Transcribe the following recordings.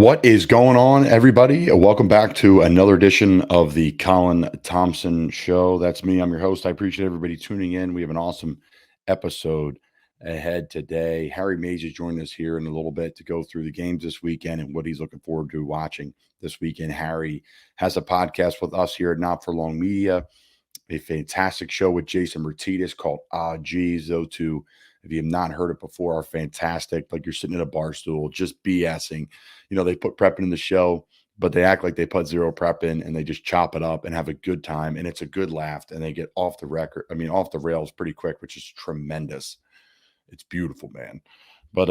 What is going on, everybody? Welcome back to another edition of the Colin Thompson Show. That's me. I'm your host. I appreciate everybody tuning in. We have an awesome episode ahead today. Harry Mays is joining us here in a little bit to go through the games this weekend and what he's looking forward to watching this weekend. Harry has a podcast with us here at Not For Long Media, a fantastic show with Jason Martinez called Geez. Those two, if you have not heard it before, are fantastic. Like you're sitting at a bar stool, just BSing. You know, they put prep in the show, but they act like they put zero prep in and they just chop it up and have a good time. And it's a good laugh. And they get off the off the rails pretty quick, which is tremendous. It's beautiful, man. But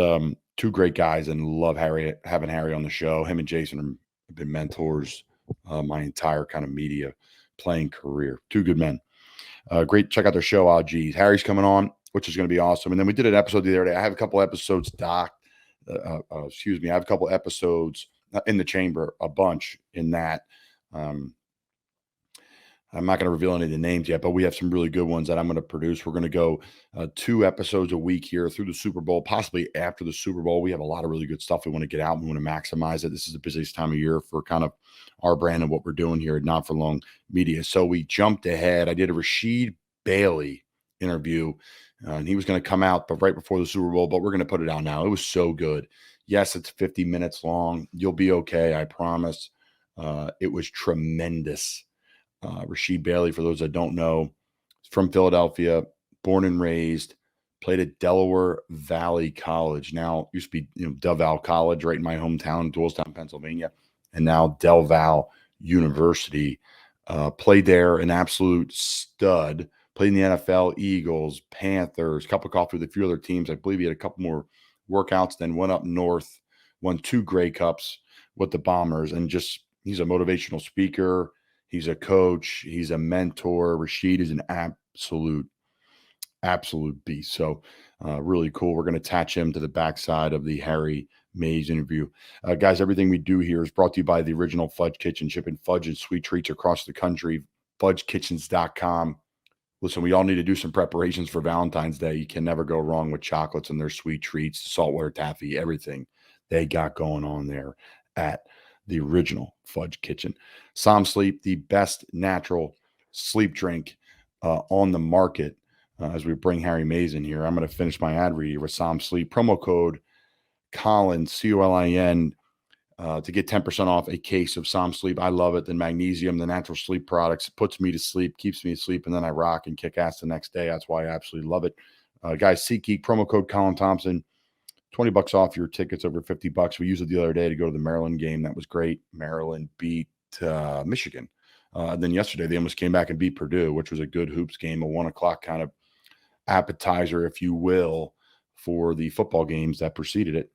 two great guys, and love having Harry on the show. Him and Jason have been mentors my entire kind of media playing career. Two good men. Great. Check out their show. Geez. Harry's coming on, which is going to be awesome. And then we did an episode the other day. I have a couple episodes docked. I have a couple episodes in the chamber, a bunch in that. I'm not going to reveal any of the names yet, but we have some really good ones that I'm going to produce. We're going to go 2 episodes a week here through the Super Bowl, possibly after the Super Bowl. We have a lot of really good stuff we want to get out. We want to maximize it. This is the busiest time of year for kind of our brand and what we're doing here at Not For Long Media. So we jumped ahead. I did a Rasheed Bailey interview, and he was going to come out but right before the Super Bowl, but we're going to put it out now. It was so good. Yes, it's 50 minutes long. You'll be okay, I promise. It was tremendous. Rasheed Bailey, for those that don't know, is from Philadelphia, born and raised, played at Delaware Valley College. Now, used to be Del Val College right in my hometown, Doylestown, Pennsylvania, and now Del Val University. Played there, an absolute stud. Played in the NFL, Eagles, Panthers, cup of coffee with a few other teams. I believe he had a couple more workouts, then went up north, won 2 Grey Cups with the Bombers, and just he's a motivational speaker. He's a coach. He's a mentor. Rasheed is an absolute beast. So really cool. We're going to attach him to the backside of the Harry Mays interview. Guys, everything we do here is brought to you by the Original Fudge Kitchen, shipping fudge and sweet treats across the country. FudgeKitchens.com. Listen, we all need to do some preparations for Valentine's Day. You can never go wrong with chocolates and their sweet treats, saltwater taffy, everything they got going on there at the Original Fudge Kitchen. Som Sleep, the best natural sleep drink on the market. As we bring Harry Mays in here, I'm going to finish my ad read with Som Sleep. Promo code Colin, COLIN, to get 10% off a case of Som Sleep. I love it. The magnesium, the natural sleep products, it puts me to sleep, keeps me asleep, and then I rock and kick ass the next day. That's why I absolutely love it. Guys, SeatGeek, promo code Colin Thompson. $20 off your tickets, over $50. We used it the other day to go to the Maryland game. That was great. Maryland beat Michigan. Then yesterday they almost came back and beat Purdue, which was a good hoops game, a 1 o'clock kind of appetizer, if you will, for the football games that preceded it.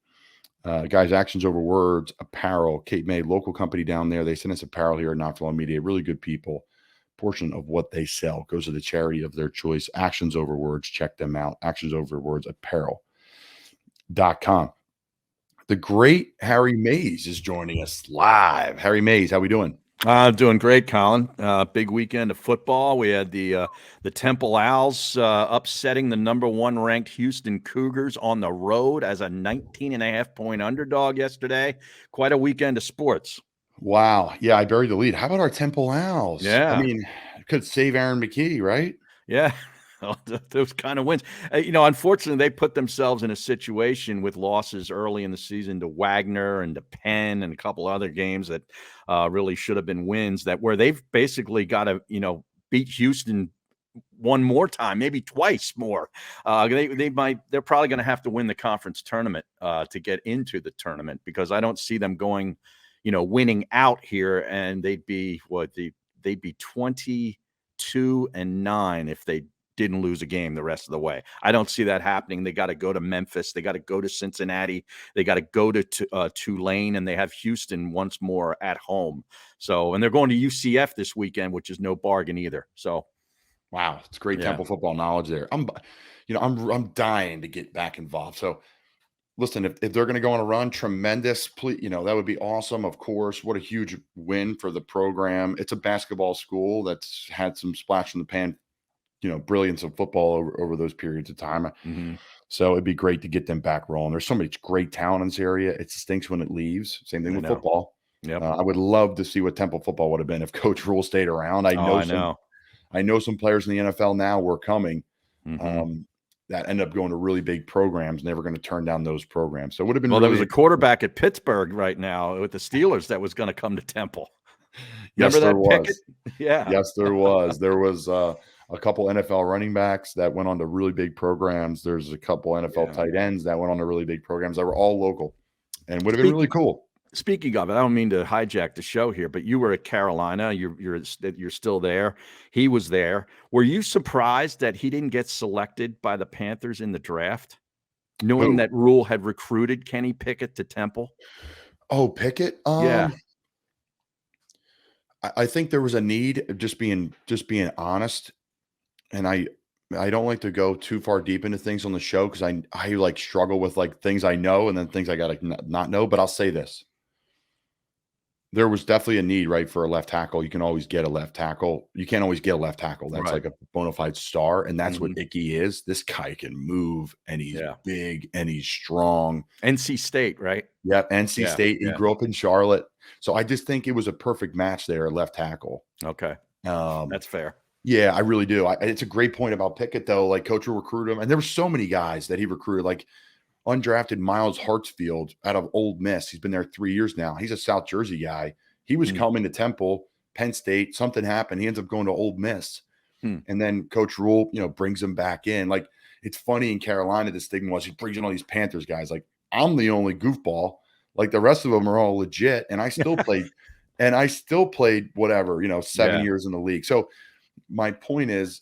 Guys, actions over words, apparel, Cape May, local company down there. They send us apparel here at Not For Long Media. Really good people. Portion of what they sell goes to the charity of their choice. Actions over words. Check them out. Actions over words, apparel.com. The great Harry Mays is joining us live. Harry Mays, how we doing? Doing great, Colin. Big weekend of football. We had the Temple Owls upsetting the #1 ranked Houston Cougars on the road as a 19.5-point underdog yesterday. Quite a weekend of sports. Wow. Yeah, I buried the lead. How about our Temple Owls? Yeah. I mean, could save Aaron McKee, right? Yeah. Those kind of wins. Unfortunately, they put themselves in a situation with losses early in the season to Wagner and to Penn and a couple other games that really should have been wins, that where they've basically got to, beat Houston one more time, maybe twice more. They're probably going to have to win the conference tournament to get into the tournament, because I don't see them going, winning out here, and they'd be 22-9 if they didn't lose a game the rest of the way. I don't see that happening. They got to go to Memphis. They got to go to Cincinnati. They got to go to Tulane, and they have Houston once more at home. So, and they're going to UCF this weekend, which is no bargain either. So, wow, it's great Temple football knowledge there. I'm dying to get back involved. So, listen, if they're going to go on a run, tremendous. Please, that would be awesome. Of course, what a huge win for the program. It's a basketball school that's had some splash in the pan, brilliance of football over those periods of time. Mm-hmm. So it'd be great to get them back rolling. There's so much great talent in this area. It stinks when it leaves. Same thing I with know. football. Yep. I would love to see what Temple football would have been if Coach Rule stayed around. Oh, I know. I know some players in the NFL now were coming Mhm. that end up going to really big programs, and they were going to turn down those programs. So it would have been Well, there was really a quarterback at Pittsburgh right now with the Steelers that was gonna come to Temple. Remember yes, there that Pickett? was. Yeah. Yes, there was. There was a couple NFL running backs that went on to really big programs. There's a couple NFL Yeah. tight ends that went on to really big programs that were all local, and would have been really Speaking cool. Speaking of it, I don't mean to hijack the show here, but you were at Carolina. You're still there. He was there. Were you surprised that he didn't get selected by the Panthers in the draft, knowing Who? that Rule had recruited Kenny Pickett to Temple? Oh, Pickett. Yeah. I think there was a need. Just being honest, and I don't like to go too far deep into things on the show because I like struggle with like things I know and then things I gotta not know. But I'll say this: there was definitely a need, right, for a left tackle. You can always get a left tackle. You can't always get a left tackle. That's Right. like a bona fide star, and that's what Mhm. Icky is. This guy can move, and he's Yeah. big, and he's strong. NC State, right? Yep, NC Yeah. State. He Yeah. grew up in Charlotte, so I just think it was a perfect match there at left tackle. Okay. Um, That's fair. yeah, I really do. It's a great point about Pickett, though. Like, coach will recruit him, and there were so many guys that he recruited, like undrafted Miles Hartsfield out of Ole Miss. He's been there 3 years now. He's a South Jersey guy. He was Mm. coming to Temple, Penn State. Something happened. He ends up going to Ole Miss, Hmm. and then Coach Rule, brings him back in. Like, it's funny in Carolina. The stigma was he brings in all these Panthers guys. Like, I'm the only goofball. Like the rest of them are all legit, and I still played. And I still played whatever, 7 years in the league. So my point is,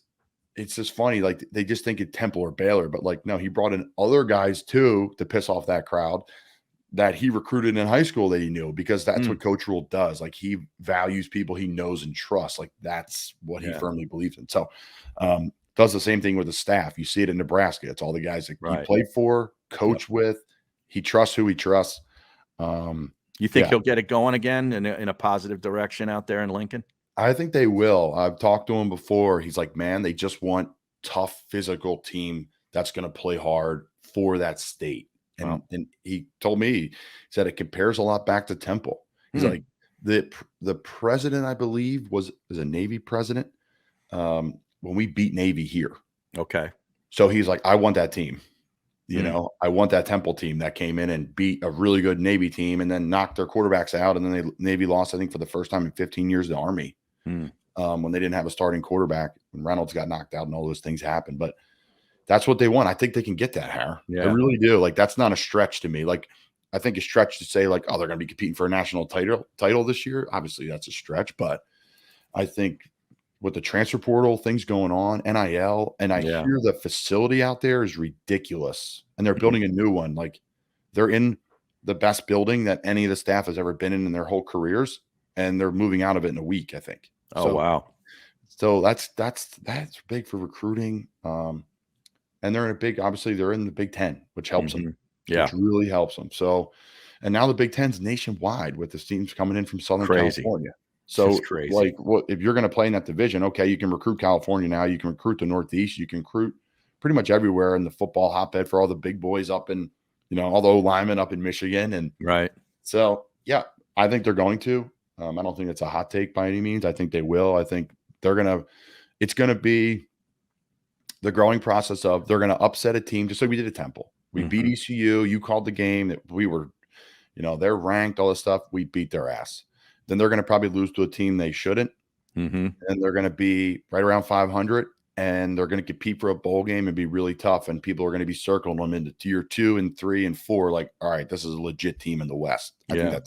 it's just funny. Like they just think it Temple or Baylor, but like, no, he brought in other guys too to piss off that crowd that he recruited in high school that he knew because that's Mm. what Coach Rule does. Like he values people he knows and trusts. Like that's what he Yeah. firmly believes in. So, does the same thing with the staff. You see it in Nebraska. It's all the guys that he Right. played for, Yep. coach with. He trusts who he trusts. Um, You think yeah, he'll get it going again in a positive direction out there in Lincoln? I think they will. I've talked to him before. He's like, man, they just want tough physical team that's going to play hard for that state. Well. And he told me, he said it compares a lot back to Temple. He's Hmm. like, the president, I believe, was a Navy president when we beat Navy here. Okay. So he's like, I want that team. Hmm. I want that Temple team that came in and beat a really good Navy team and then knocked their quarterbacks out. And then Navy lost, I think, for the first time in 15 years, the Army. Hmm. When they didn't have a starting quarterback, when Reynolds got knocked out and all those things happened. But that's what they want. I think they can get that, Har. I Yeah. really do. Like, that's not a stretch to me. Like, I think a stretch to say, like, oh, they're going to be competing for a national title this year. Obviously, that's a stretch. But I think with the transfer portal, things going on, NIL, and I Yeah. hear the facility out there is ridiculous. And they're Mhm. building a new one. Like, they're in the best building that any of the staff has ever been in their whole careers. And they're moving out of it in a week, I think. Oh, wow. So that's big for recruiting. And they're in a big, obviously they're in the Big Ten, which helps them, Mhm. Yeah. which really helps them. So, and now the Big Ten's nationwide with the teams coming in from Southern Crazy. California. Just So, crazy. like, what if you're going to play in that division? Okay, you can recruit California now. You can recruit the Northeast. You can recruit pretty much everywhere in the football hotbed for all the big boys up in, all the linemen up in Michigan. And Right. so, yeah, I think they're going to. I don't think it's a hot take by any means. I think they will. I think they're going to. It's going to be the growing process of they're going to upset a team just like we did at Temple. We beat Mhm. ECU. You called the game that we were, they're ranked, all this stuff. We beat their ass. Then they're going to probably lose to a team they shouldn't. Mhm. And they're going to be right around 500 and they're going to compete for a bowl game and be really tough. And people are going to be circling them into tier 2 and 3 and 4. Like, all right, this is a legit team in the West. I think Yeah.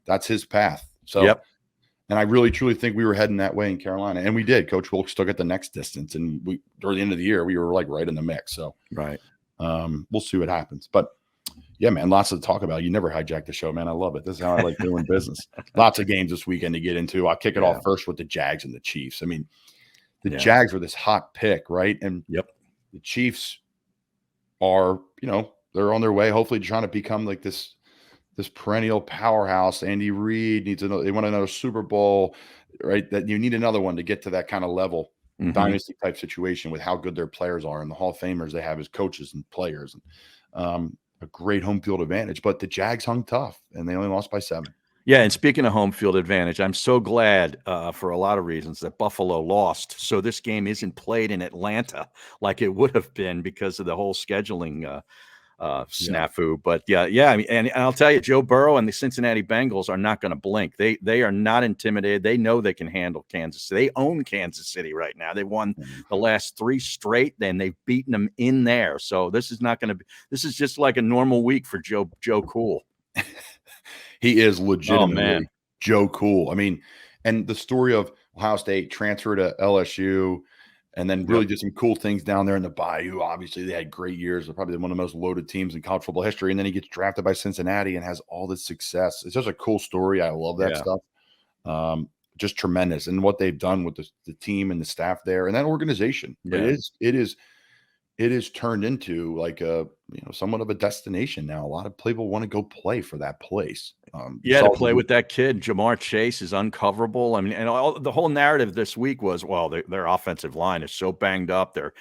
that's his path. So, Yep. and I really truly think we were heading that way in Carolina, and we did. Coach Wilkes took it the next distance, and we toward the end of the year we were like right in the mix. So Right. we'll see what happens. But yeah, man, lots to talk about. You never hijack the show, man. I love it. This is how I like doing business. Lots of games this weekend to get into. I'll kick it Yeah. off first with the Jags and the Chiefs. I mean, the Yeah. Jags were this hot pick, right? And Yep. the Chiefs are, they're on their way, hopefully trying to become like this perennial powerhouse. Andy Reid needs they want another Super Bowl, right? That you need another one to get to that kind of level. dynasty type situation with how good their players are and the Hall of Famers they have as coaches and players. And a great home field advantage. But the Jags hung tough, and they only lost by 7. Yeah, and speaking of home field advantage, I'm so glad for a lot of reasons that Buffalo lost, so this game isn't played in Atlanta like it would have been because of the whole scheduling snafu. But yeah, I mean, and I'll tell you, Joe Burrow and the Cincinnati Bengals are not going to blink. They are not intimidated. They know they can handle Kansas City. They own Kansas City right now. They won the last 3 straight, and they've beaten them in there. So this is not going to be. This is just like a normal week for Joe Cool. He is legitimately Joe Cool. I mean, and the story of Ohio State transfer to LSU and then really did some cool things down there in the Bayou. Obviously, they had great years. They're probably one of the most loaded teams in college football history. And then he gets drafted by Cincinnati and has all this success. It's just a cool story. I love that stuff. Just tremendous. And what they've done with the team and the staff there and that organization. Yeah. It is turned into like somewhat of a destination now. A lot of people want to go play for that place. To play with that kid, Jamar Chase is uncoverable. I mean, and the whole narrative this week was, well, their offensive line is so banged up. They're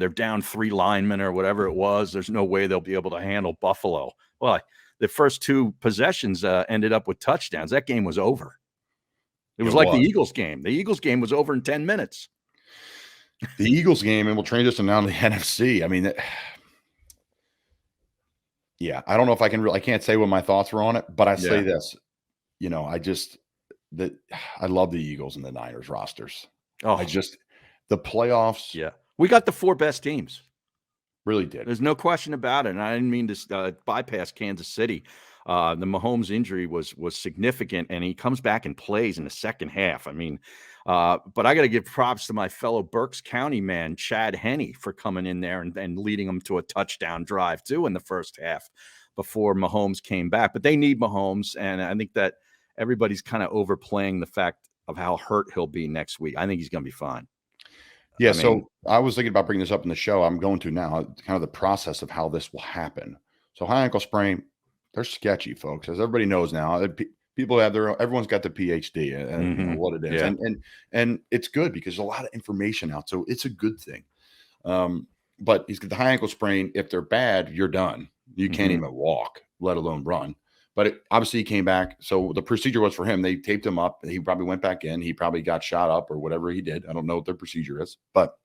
down 3 linemen or whatever it was. There's no way they'll be able to handle Buffalo. Well, the first 2 possessions ended up with touchdowns. That game was over. It was like the Eagles game. The Eagles game was over in 10 minutes. The Eagles game, and we'll transition now to the NFC. I mean, I don't know if I can't say what my thoughts were on it, but I say this, I love the Eagles and the Niners rosters. The playoffs. Yeah. We got the 4 best teams. Really did. There's no question about it. And I didn't mean to bypass Kansas City. The Mahomes injury was significant, and he comes back and plays in the second half. I mean, but I got to give props to my fellow Berks County man, Chad Henne, for coming in there and leading them to a touchdown drive too in the first half before Mahomes came back. But they need Mahomes, and I think that everybody's kind of overplaying the fact of how hurt he'll be next week. I think he's going to be fine. Yeah, so I was thinking about bringing this up in the show. I'm going to now, kind of the process of how this will happen. So high ankle sprain, they're sketchy, folks. As everybody knows now, people have everyone's got the PhD and what it is. And it's good because there's a lot of information out. So it's a good thing. But he's got the high ankle sprain. If they're bad, you're done. You can't even walk, let alone run. But obviously he came back. So the procedure was for him. They taped him up. He probably went back in. He probably got shot up or whatever he did. I don't know what their procedure is, but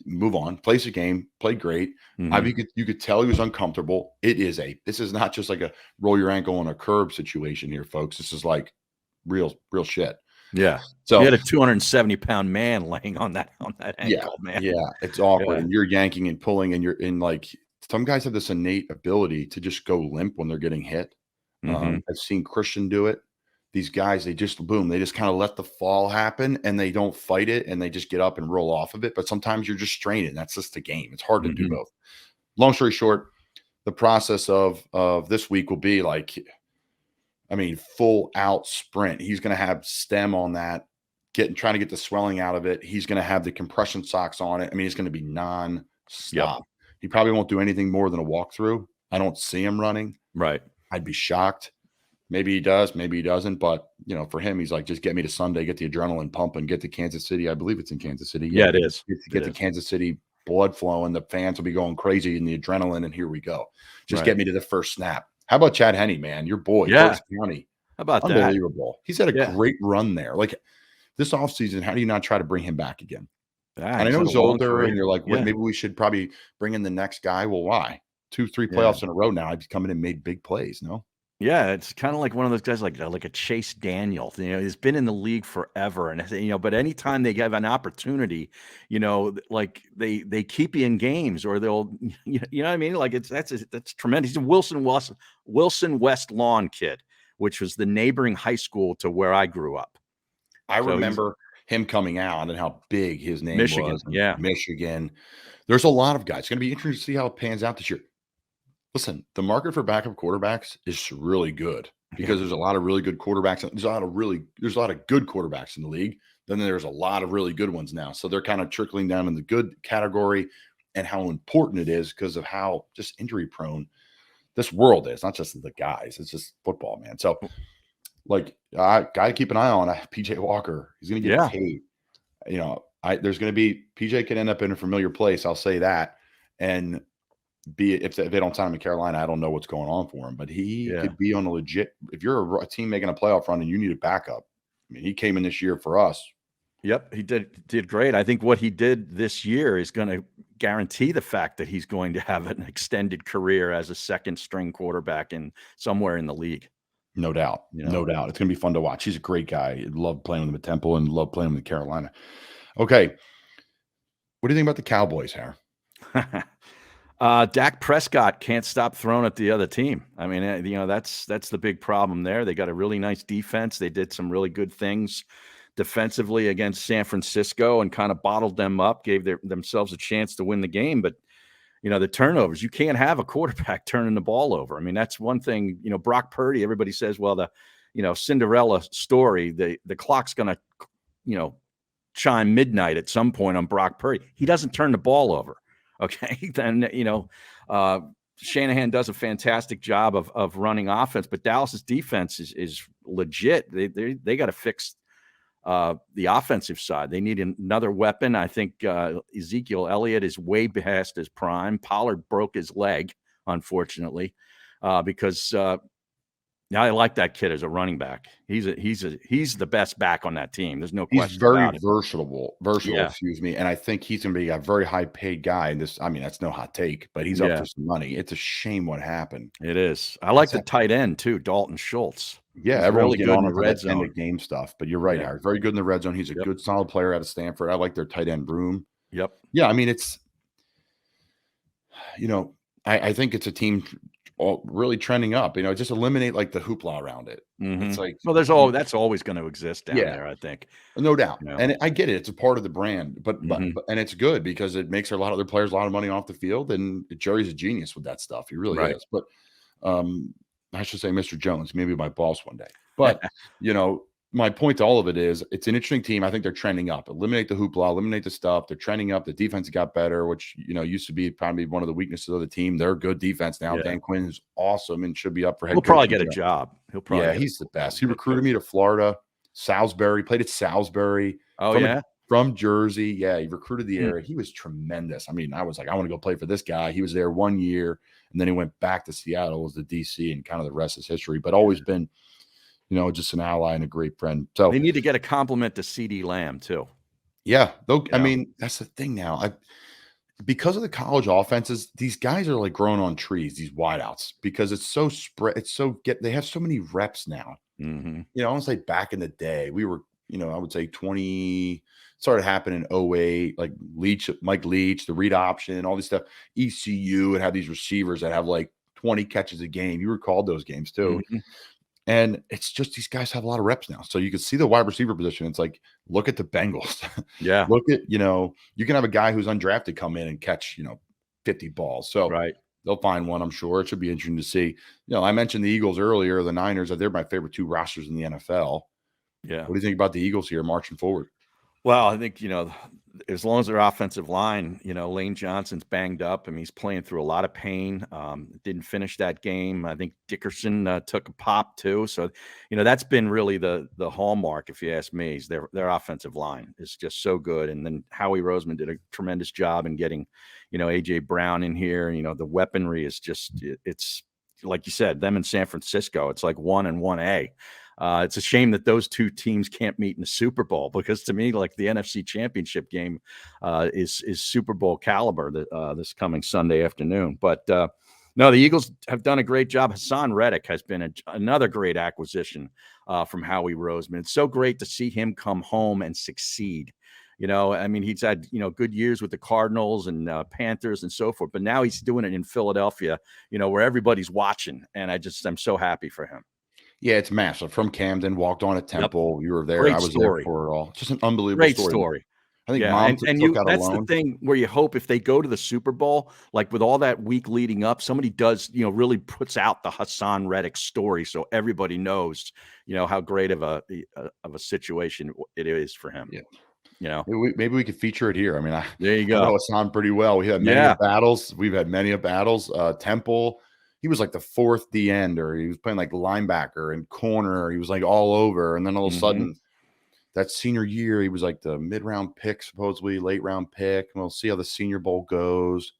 move on. Plays the game. Played great. You could tell he was uncomfortable. This is not just like a roll your ankle on a curb situation here, folks. This is like real shit. Yeah. So you had a 270-pound man laying on that ankle, man. Yeah. It's awkward. And you're yanking and pulling, and you're in like. Some guys have this innate ability to just go limp when they're getting hit. I've seen Christian do it. These guys, they just kind of let the fall happen and they don't fight it and they just get up and roll off of it. But sometimes you're just straining. That's just the game. It's hard to do both. Long story short, the process of this week will be full out sprint. He's going to have stem on that, trying to get the swelling out of it. He's going to have the compression socks on it. I mean, it's going to be non-stop. He probably won't do anything more than a walkthrough. I don't see him running. Right. I'd be shocked. Maybe he does, maybe he doesn't. But, for him, he's like, just get me to Sunday, get the adrenaline pumping, get to Kansas City. I believe it's in Kansas City. Yeah, it is. Get the Kansas City blood flowing. The fans will be going crazy in the adrenaline, and here we go. Just get me to the first snap. How about Chad Henne, man? Your boy, Berks County. How about that? Unbelievable. He's had a great run there. Like this offseason, how do you not try to bring him back again? And I know he's older, and you're like, maybe we should probably bring in the next guy. Well, why? 2-3 playoffs in a row now. He's come in and made big plays. No. Yeah, it's kind of like one of those guys, like a Chase Daniel. He's been in the league forever, and but anytime they give an opportunity, like they keep you in games, or they'll, you know what I mean? Like that's tremendous. He's a Wilson West Lawn kid, which was the neighboring high school to where I grew up. I remember him coming out and how big his name was. Michigan. There's a lot of guys. It's going to be interesting to see how it pans out this year. Listen, the market for backup quarterbacks is really good because there's a lot of really good quarterbacks. There's a lot of good quarterbacks in the league. Then there's a lot of really good ones now. So they're kind of trickling down in the good category, and how important it is because of how just injury prone this world is. Not just the guys. It's just football, man. So I got to keep an eye on PJ Walker. He's going to get paid. There's going to be PJ could end up in a familiar place. I'll say that. And if they don't sign him in Carolina, I don't know what's going on for him, but he Yeah. could be on a legit. If you're a team making a playoff run and you need a backup, I mean, he came in this year for us. Yep, he did great. I think what he did this year is going to guarantee the fact that he's going to have an extended career as a second string quarterback in somewhere in the league. No doubt. You No know, doubt. It's going to be fun to watch. He's a great guy. Love playing with him at Temple and love playing with him in Carolina. Okay. What do you think about the Cowboys, Harry? Dak Prescott can't stop throwing at the other team. I mean, that's the big problem there. They got a really nice defense. They did some really good things defensively against San Francisco and kind of bottled them up, gave themselves a chance to win the game. But the turnovers, you can't have a quarterback turning the ball over. I mean, that's one thing. Brock Purdy. Everybody says, well, the Cinderella story. The clock's going to chime midnight at some point on Brock Purdy. He doesn't turn the ball over. Okay, then Shanahan does a fantastic job of running offense, but Dallas's defense is legit. They got to fix the offensive side. They need another weapon. I think Ezekiel Elliott is way past his prime. Pollard broke his leg, unfortunately, because I like that kid as a running back. He's the best back on that team. There's no question. He's very about it. versatile, Yeah. excuse me. And I think he's going to be a very high paid guy. And that's no hot take, but he's up for some money. It's a shame what happened. It is. I like the tight end too, Dalton Schultz. Yeah, he's everyone's really getting good on in the red zone. End of game stuff. But you're right, Yeah. Harry. Very good in the red zone. He's a good, solid player out of Stanford. I like their tight end Broom. Yep. Yeah, I mean, it's I think it's a team really trending up. Just eliminate like the hoopla around it. Mm-hmm. It's like, well, that's always going to exist down there, I think. No doubt. And I get it. It's a part of the brand, but and it's good because it makes a lot of other players a lot of money off the field. And Jerry's a genius with that stuff. He really is. But I should say Mr. Jones, maybe my boss one day. But my point to all of it is it's an interesting team. I think they're trending up. Eliminate the hoopla, eliminate the stuff. They're trending up. The defense got better, which used to be probably one of the weaknesses of the team. They're good defense now. Dan Quinn is awesome and should be up for head coach. He'll probably get a job. He's the best. He recruited me to Florida, Salisbury, played at Salisbury. Oh, from Jersey. Yeah, he recruited the area. He was tremendous. I mean, I was like, I want to go play for this guy. He was there 1 year, and then he went back to Seattle as the DC, and kind of the rest is history. But always been, just an ally and a great friend. So they need to get a compliment to CD Lamb too. Yeah, I mean, that's the thing now. Because of the college offenses, these guys are like growing on trees, these wideouts, because it's so spread. They have so many reps now. Mm-hmm. I want to say back in the day, we were, I would say 20 started happening in 08, like Mike Leach, the read option, all this stuff. ECU and have these receivers that have like 20 catches a game. You recalled those games too. Mm-hmm. And it's just these guys have a lot of reps now. So you can see the wide receiver position. It's like, look at the Bengals. Yeah. Look at, you can have a guy who's undrafted come in and catch, 50 balls. So they'll find one, I'm sure. It should be interesting to see. I mentioned the Eagles earlier, the Niners. They're my favorite two rosters in the NFL. Yeah. What do you think about the Eagles here marching forward? Well, I think, as long as their offensive line, Lane Johnson's banged up. I mean, he's playing through a lot of pain. Didn't finish that game. I think Dickerson took a pop too. So, that's been really the hallmark, if you ask me, is their offensive line is just so good. And then Howie Roseman did a tremendous job in getting, A.J. Brown in here. The weaponry is just, it's like you said, them in San Francisco. It's like 1 and 1A. It's a shame that those two teams can't meet in the Super Bowl, because to me, like the NFC Championship game is Super Bowl caliber this coming Sunday afternoon. But no, the Eagles have done a great job. Hassan Reddick has been another great acquisition from Howie Roseman. It's so great to see him come home and succeed. I mean, he's had, good years with the Cardinals and Panthers and so forth, but now he's doing it in Philadelphia, where everybody's watching. And I'm so happy for him. Yeah, it's massive. From Camden, walked on at Temple. Yep. You were there. Great I was story. there for it all. Just an unbelievable Great story. I think mom took out that's a loan. The thing where you hope if they go to the Super Bowl, like with all that week leading up, somebody does, really puts out the Hassan Reddick story, so everybody knows, how great of a situation it is for him. Yeah. Maybe we could feature it here. I mean, there you go. I know Hassan pretty well. We had many battles. We've had many battles. Temple. He was like the fourth D-end, or he was playing like linebacker and corner. He was like all over. And then all of a sudden, that senior year, he was like the mid-round pick, supposedly late round pick. We'll see how the Senior Bowl goes.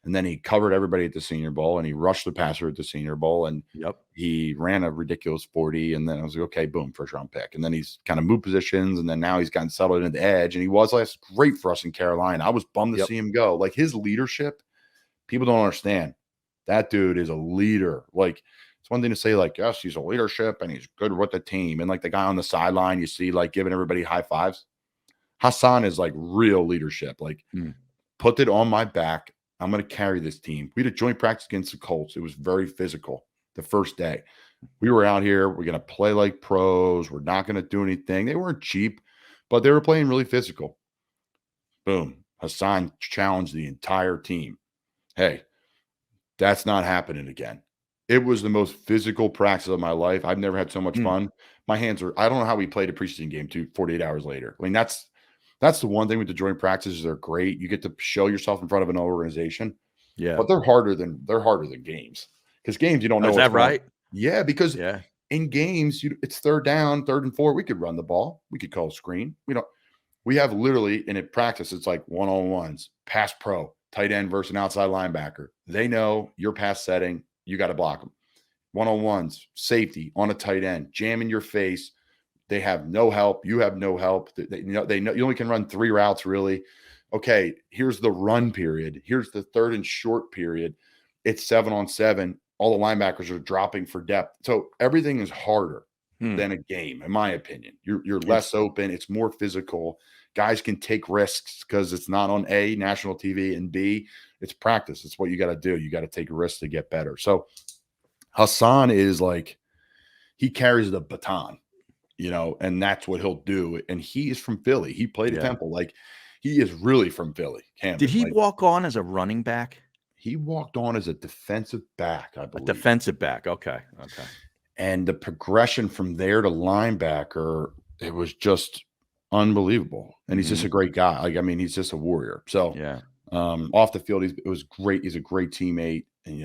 And then he covered everybody at the Senior Bowl, and he rushed the passer at the Senior Bowl, and Yep. he ran a ridiculous 40. And then I was like, okay, boom, first round pick. And then he's kind of moved positions, and then now he's gotten settled into the edge. And he was last great for us in Carolina. I was bummed to see him go. Like, his leadership, people don't understand. That dude is a leader. Like, it's one thing to say, like, yes, he's a leadership and he's good with the team. And like the guy on the sideline, you see, like, giving everybody high fives. Hassan is like real leadership. Like, put it on my back. I'm going to carry this team. We had a joint practice against the Colts. It was very physical the first day. We were out here. We're going to play like pros. We're not going to do anything. They weren't cheap, but they were playing really physical. Boom. Hassan challenged the entire team. Hey, that's not happening again. It was the most physical practice of my life. I've never had so much fun. My hands are, I don't know how we played a preseason game 48 hours later. I mean, that's the one thing with the joint practices. They're great. You get to show yourself in front of an organization. Yeah. But they're harder than games. Because games, you don't know. Is that right? Yeah, because in games, it's third down, 3rd and 4. We could run the ball. We could call a screen. We have literally, and in practice, it's like one-on-ones, pass pro, tight end versus an outside linebacker. They know your pass setting. You got to block them. One-on-ones, safety on a tight end, jam in your face. They have no help. You have no help. They know you only can run 3 routes, really. Okay, here's the run period. Here's the 3rd and short period. It's 7-on-7. All the linebackers are dropping for depth. So everything is harder than a game, in my opinion. You're less open. It's more physical. Guys can take risks because it's not on A, national TV, and B, it's practice. It's what you got to do. You got to take risks to get better. So Hassan is like, he carries the baton, and that's what he'll do. And he is from Philly. He played at Temple. Like, he is really from Philly. Camden. Did he walk on as a running back? He walked on as a defensive back, I believe. A defensive back. Okay. And the progression from there to linebacker, it was just unbelievable. And he's just a great guy. Like, I mean, he's just a warrior. So off the field, it was great. He's a great teammate. And,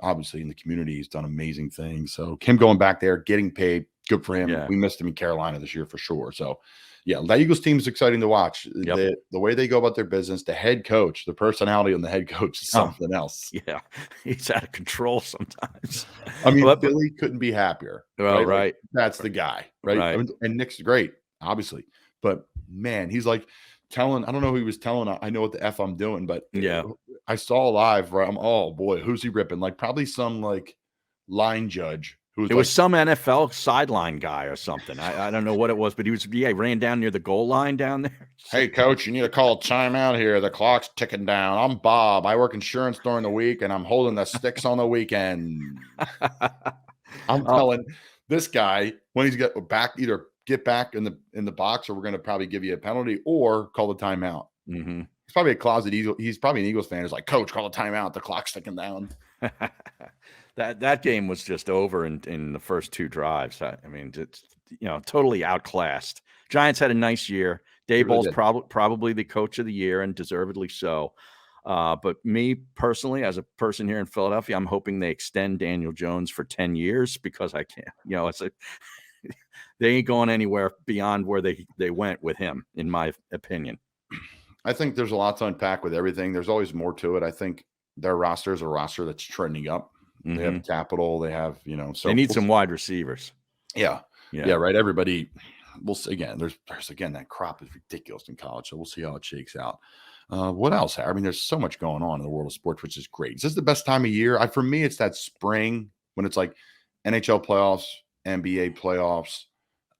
obviously in the community, he's done amazing things. So him going back there, getting paid, good for him. Yeah. We missed him in Carolina this year for sure. So, that Eagles team is exciting to watch. The way they go about their business, the head coach, the personality on the head coach is something else. Yeah, he's out of control sometimes. I mean, Billy couldn't be happier. Well, right. Like, that's the guy, right? Right. I mean, and Nick's great, obviously. But, man, he's like telling – I don't know who he was telling. I know what the F I'm doing, but I saw live, right? Oh, boy, who's he ripping? Like, probably some, like, line judge. It was some NFL sideline guy or something. I don't know what it was, but he ran down near the goal line down there. Hey, coach, you need to call a timeout here. The clock's ticking down. I'm Bob. I work insurance during the week, and I'm holding the sticks on the weekend. I'm telling this guy when he's got back, either get back in the box, or we're going to probably give you a penalty, or call the timeout. Mm-hmm. He's probably a closet Eagle. He's probably an Eagles fan. He's like, Coach, call a timeout. The clock's ticking down. That game was just over in the first 2 drives. I mean, it's totally outclassed. Giants had a nice year. Daboll's probably the coach of the year, and deservedly so. But me personally, as a person here in Philadelphia, I'm hoping they extend Daniel Jones for 10 years because I can't. They ain't going anywhere beyond where they went with him, in my opinion. I think there's a lot to unpack with everything. There's always more to it. I think their roster is a roster that's trending up. They have capital. They have, so they need some wide receivers. Yeah. Right. Everybody, we'll see. Again, there's that crop is ridiculous in college. So we'll see how it shakes out. What else? I mean, there's so much going on in the world of sports, which is great. Is this the best time of year? For me, it's that spring when it's like NHL playoffs, NBA playoffs.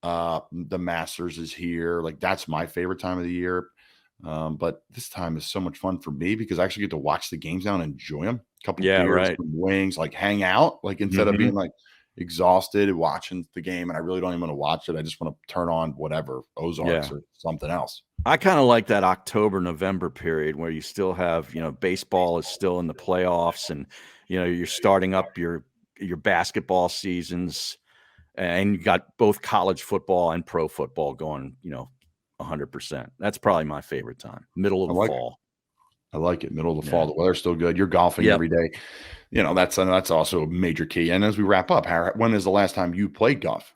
The Masters is here. Like, that's my favorite time of the year. But this time is so much fun for me because I actually get to watch the games now and enjoy them. A couple of beers, some wings, like hang out, like instead of being like exhausted and watching the game. And I really don't even want to watch it. I just want to turn on whatever, Ozarks or something else. I kind of like that October, November period where you still have, baseball is still in the playoffs, and, you're starting up your basketball seasons, and you got both college football and pro football going, 100%. That's probably my favorite time. Middle of the fall. I like it. Middle of the fall. The weather's still good. You're golfing every day. That's also a major key. And as we wrap up, when is the last time you played golf?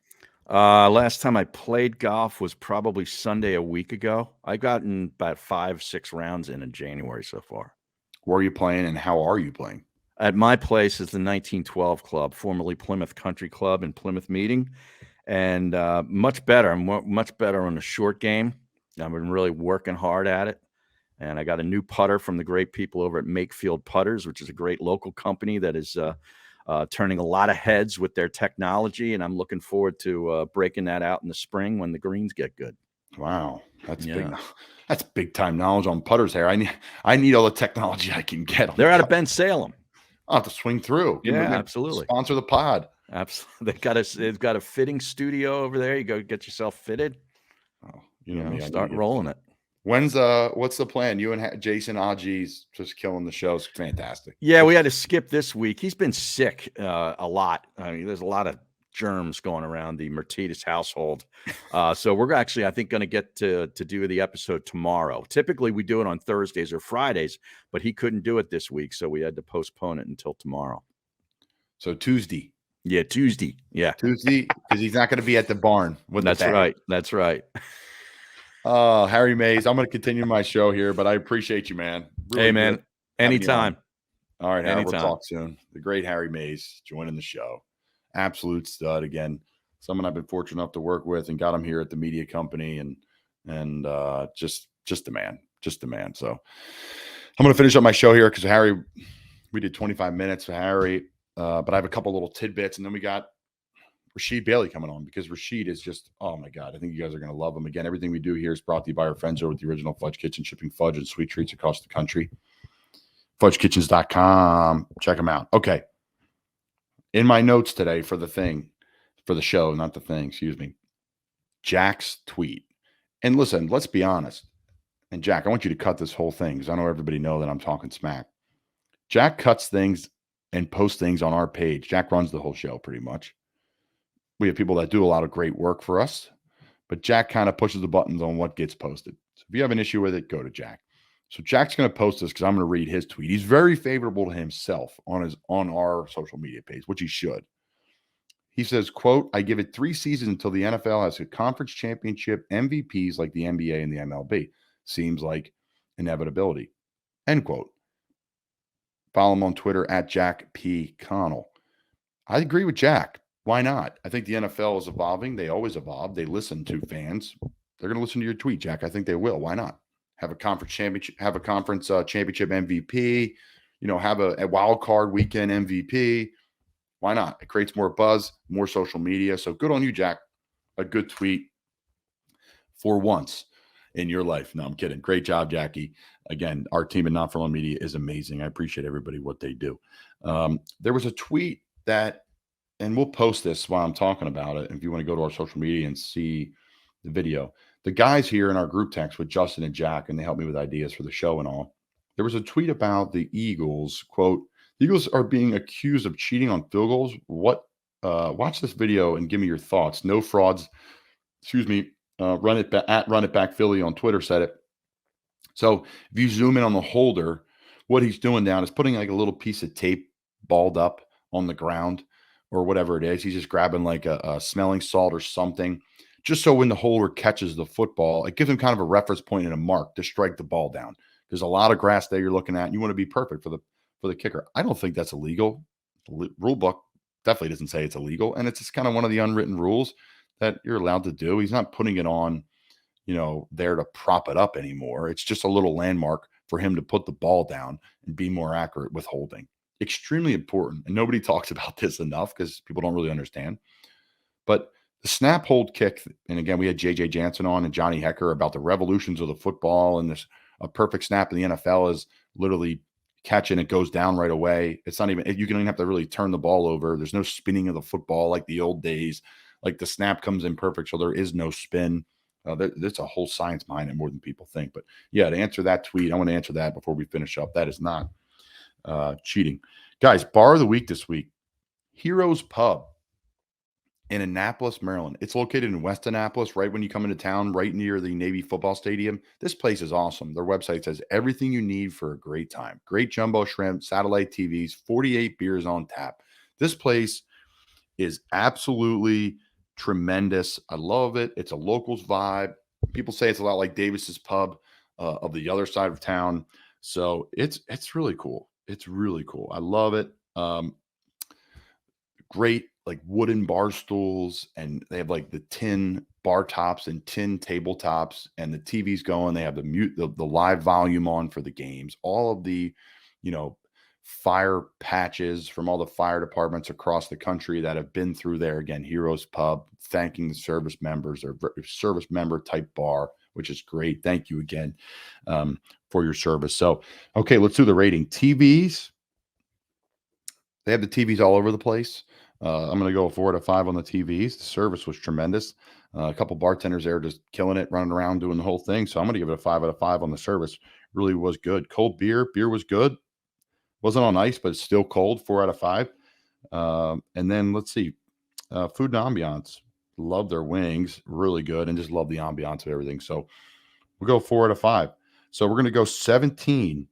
Last time I played golf was probably Sunday a week ago. I've gotten about 5, 6 rounds in January so far. Where are you playing and how are you playing? At my place is the 1912 Club, formerly Plymouth Country Club in Plymouth Meeting, and much better. I'm much better on the short game. I've been really working hard at it, and I got a new putter from the great people over at Makefield Putters, which is a great local company that is turning a lot of heads with their technology, and I'm looking forward to breaking that out in the spring when the greens get good. Wow, that's big. Yeah. That's big time knowledge on putters here. I need all the technology I can get on They're out of putter. Ben Salem. I'll have to swing through. Yeah, absolutely. Sponsor the pod. Absolutely. They've got a fitting studio over there. You go get yourself fitted, Oh, you know me. I start need it. rolling it. What's the plan? You and Jason Aji's just killing the show. It's fantastic. Yeah, we had to skip this week. He's been sick a lot. I mean, there's a lot of germs going around the Mertitas household. So we're actually, I think, going to get to do the episode tomorrow. Typically, we do it on Thursdays or Fridays, but he couldn't do it this week, so we had to postpone it until tomorrow. So Tuesday. Yeah, Tuesday. Yeah, Tuesday, because he's not going to be at the barn with that's the bag. right. That's right. Harry Mays, I'm going to continue my show here, but I appreciate you, man. Really Hey, man, good having you on. anytime. All right, Harry, we'll Anytime. talk soon. The great Harry Mays joining the show. Absolute stud again. Someone I've been fortunate enough to work with and got him here at the media company and just a man. So I'm going to finish up my show here because Harry, we did 25 minutes for Harry, but I have a couple little tidbits, and then we got Rasheed Bailey coming on because Rasheed is just, oh my God, I think you guys are going to love him. Again, everything we do here is brought to you by our friends over at the Original Fudge Kitchen, shipping fudge and sweet treats across the country. FudgeKitchens.com. Check them out. Okay. In my notes today for the show, not the thing, excuse me, Jack's tweet. And listen, let's be honest. And Jack, I want you to cut this whole thing because I know everybody know that I'm talking smack. Jack cuts things and posts things on our page. Jack runs the whole show pretty much. We have people that do a lot of great work for us, but Jack kind of pushes the buttons on what gets posted. So if you have an issue with it, go to Jack. So Jack's going to post this because I'm going to read his tweet. He's very favorable to himself on our social media page, which he should. He says, quote, I give it 3 seasons until the NFL has a conference championship MVPs like the NBA and the MLB. Seems like inevitability. End quote. Follow him on Twitter at Jack P. Connell. I agree with Jack. Why not? I think the NFL is evolving. They always evolve. They listen to fans. They're going to listen to your tweet, Jack. I think they will. Why not? Have a conference championship, championship MVP, have a wild card weekend MVP. Why not? It creates more buzz, more social media. So good on you, Jack. A good tweet for once in your life. No, I'm kidding. Great job, Jackie. Again, our team at Not For Long Media is amazing. I appreciate everybody, what they do. There was a tweet that, and we'll post this while I'm talking about it. If you want to go to our social media and see the video, the guys here in our group text with Justin and Jack, and they helped me with ideas for the show and all. There was a tweet about the Eagles, quote, the Eagles are being accused of cheating on field goals. Watch this video and give me your thoughts. No frauds. Excuse me. Run it back Philly on Twitter said it. So if you zoom in on the holder, what he's doing down is putting like a little piece of tape balled up on the ground or whatever it is. He's just grabbing like a smelling salt or something, just so when the holder catches the football, it gives him kind of a reference point and a mark to strike the ball down. There's a lot of grass there you're looking at, and you want to be perfect for the kicker. I don't think that's illegal. The rule book definitely doesn't say it's illegal, and it's just kind of one of the unwritten rules that you're allowed to do. He's not putting it on, there to prop it up anymore. It's just a little landmark for him to put the ball down and be more accurate with holding. Extremely important, and nobody talks about this enough because people don't really understand. But the snap, hold, kick, and again, we had J.J. Jansen on and Johnny Hecker about the revolutions of the football, and this a perfect snap in the NFL is literally catch and it goes down right away. It's not even, you can even have to really turn the ball over. There's no spinning of the football like the old days. Like the snap comes in perfect, so there is no spin. There's a whole science behind it more than people think. But yeah, to answer that tweet, I want to answer that before we finish up. That is not cheating. Guys, bar of the week this week, Heroes Pub in Annapolis, Maryland. It's located in West Annapolis, right when you come into town, right near the Navy football stadium. This place is awesome. Their website says everything you need for a great time. Great jumbo shrimp, satellite TVs, 48 beers on tap. This place is absolutely tremendous. I love it. It's a locals vibe. People say it's a lot like Davis's Pub of the other side of town. So it's really cool. It's really cool. I love it. Great like wooden bar stools, and they have like the tin bar tops and tin tabletops, and the TV's going. They have the live volume on for the games. All of the, fire patches from all the fire departments across the country that have been through there. Again, Heroes Pub, thanking the service members, or service member type bar, which is great. Thank you again for your service. So, okay, let's do the rating. TVs. They have the TVs all over the place. I'm going to go 4 out of 5 on the TVs. The service was tremendous. A couple bartenders there just killing it, running around doing the whole thing. So I'm going to give it a 5 out of 5 on the service. Really was good. Cold beer was good. Wasn't on ice, but it's still cold. 4 out of 5. And then let's see, food and ambiance. Love their wings, really good, and just love the ambiance of everything. So we'll go 4 out of 5. So we're going to go 17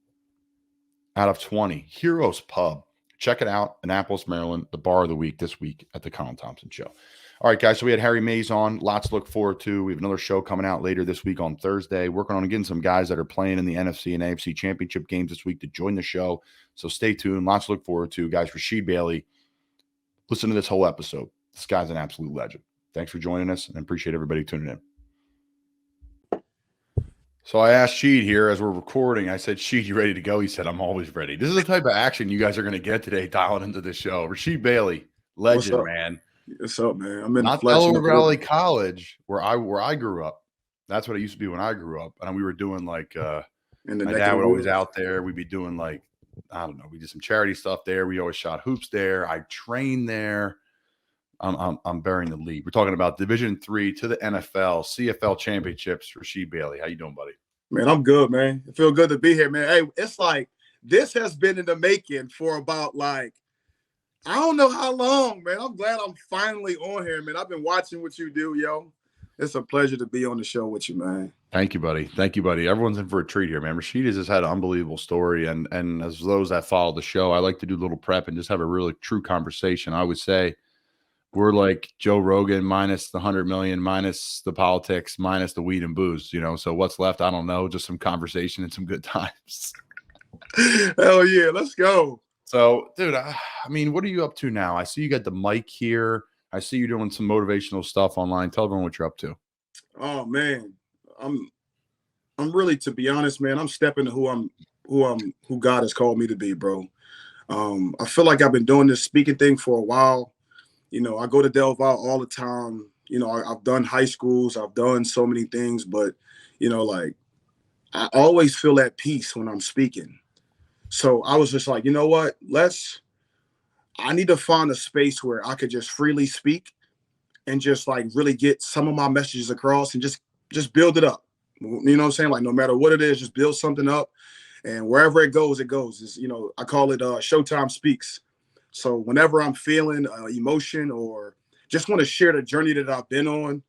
out of 20. Heroes Pub. Check it out, Annapolis, Maryland, the bar of the week this week at the Colin Thompson Show. All right, guys, so we had Harry Mays on. Lots to look forward to. We have another show coming out later this week on Thursday. Working on getting some guys that are playing in the NFC and AFC championship games this week to join the show. So stay tuned. Lots to look forward to. Guys, Rasheed Bailey, listen to this whole episode. This guy's an absolute legend. Thanks for joining us, and appreciate everybody tuning in. So I asked Sheed here as we're recording. I said, Sheed, you ready to go? He said, I'm always ready. This is the type of action you guys are going to get today dialing into the show. Rasheed Bailey, legend, man. What's up, man? I'm in Not Delaware Valley College, where I grew up. That's what it used to be when I grew up. And we were doing like my dad would always out there. We'd be doing like, I don't know, we did some charity stuff there. We always shot hoops there. I trained there. I'm burying the lead. We're talking about Division III to the NFL, CFL championships. Rasheed Bailey, how you doing, buddy? Man, I'm good, man. It feels good to be here, man. Hey, it's like this has been in the making for about like I don't know how long, man. I'm glad I'm finally on here, man. I've been watching what you do, yo. It's a pleasure to be on the show with you, man. Thank you, buddy. Thank you, buddy. Everyone's in for a treat here, man. Rasheed has just had an unbelievable story, and as those that follow the show, I like to do a little prep and just have a really true conversation. I would say we're like Joe Rogan minus the 100 million, minus the politics, minus the weed and booze, So what's left? I don't know. Just some conversation and some good times. Hell yeah, let's go. So, dude, I mean, what are you up to now? I see you got the mic here. I see you doing some motivational stuff online. Tell everyone what you're up to. Oh man, I'm really, to be honest, man. I'm stepping to who God has called me to be, bro. I feel like I've been doing this speaking thing for a while. I go to Del Valle all the time. I've done high schools. I've done so many things, but, like I always feel at peace when I'm speaking. So I was just like, you know what? I need to find a space where I could just freely speak and just like really get some of my messages across and just build it up. You know what I'm saying? Like no matter what it is, just build something up. And wherever it goes, it goes. It's, I call it Showtime Speaks. So whenever I'm feeling emotion or just want to share the journey that I've been on,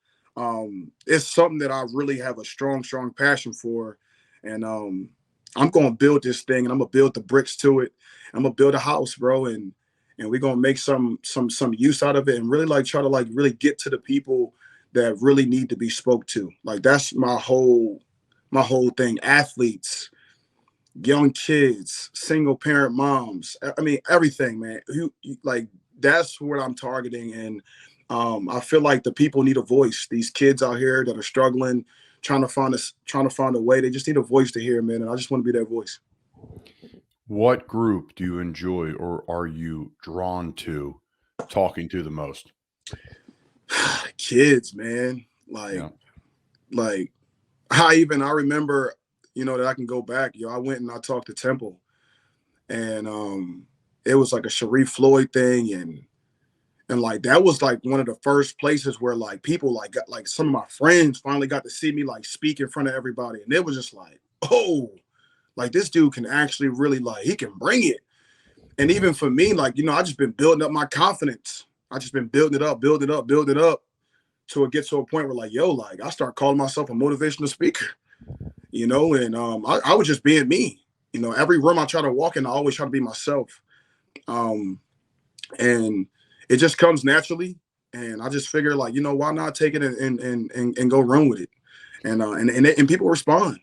it's something that I really have a strong passion for. And I'm going to build this thing, and I'm going to build the bricks to it. I'm going to build a house, bro. And we're going to make some use out of it and really try to really get to the people that really need to be spoke to. Like that's my whole thing. Athletes, young kids, single parent moms. I mean, everything, man. Like that's what I'm targeting. And I feel like the people need a voice. These kids out here that are struggling, trying to find a way. They just need a voice to hear, man. And I just want to be that voice. What group do you enjoy or are you drawn to talking to the most? Kids, man. Like I remember, that I can go back. I went and I talked to Temple, and it was like a Sharif Floyd thing, and like that was like one of the first places where like people got some of my friends finally got to see me like speak in front of everybody, and it was just like, oh, like this dude can actually really he can bring it. And even for me, I just been building up my confidence. I just been building it up till it gets to a point where I start calling myself a motivational speaker. And I was just being me. Every room I try to walk in, I always try to be myself. And it just comes naturally. And I just figured, like, why not take it and go run with it? And people respond.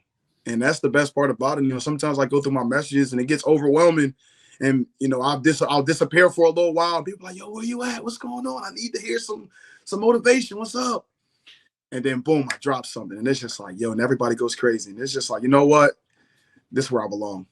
And that's the best part about it. Sometimes I go through my messages and it gets overwhelming. And, I'll disappear for a little while. And people are like, yo, where you at? What's going on? I need to hear some motivation. What's up? And then boom, I drop something. And it's just like, yo, and everybody goes crazy. And it's just like, you know what? This is where I belong.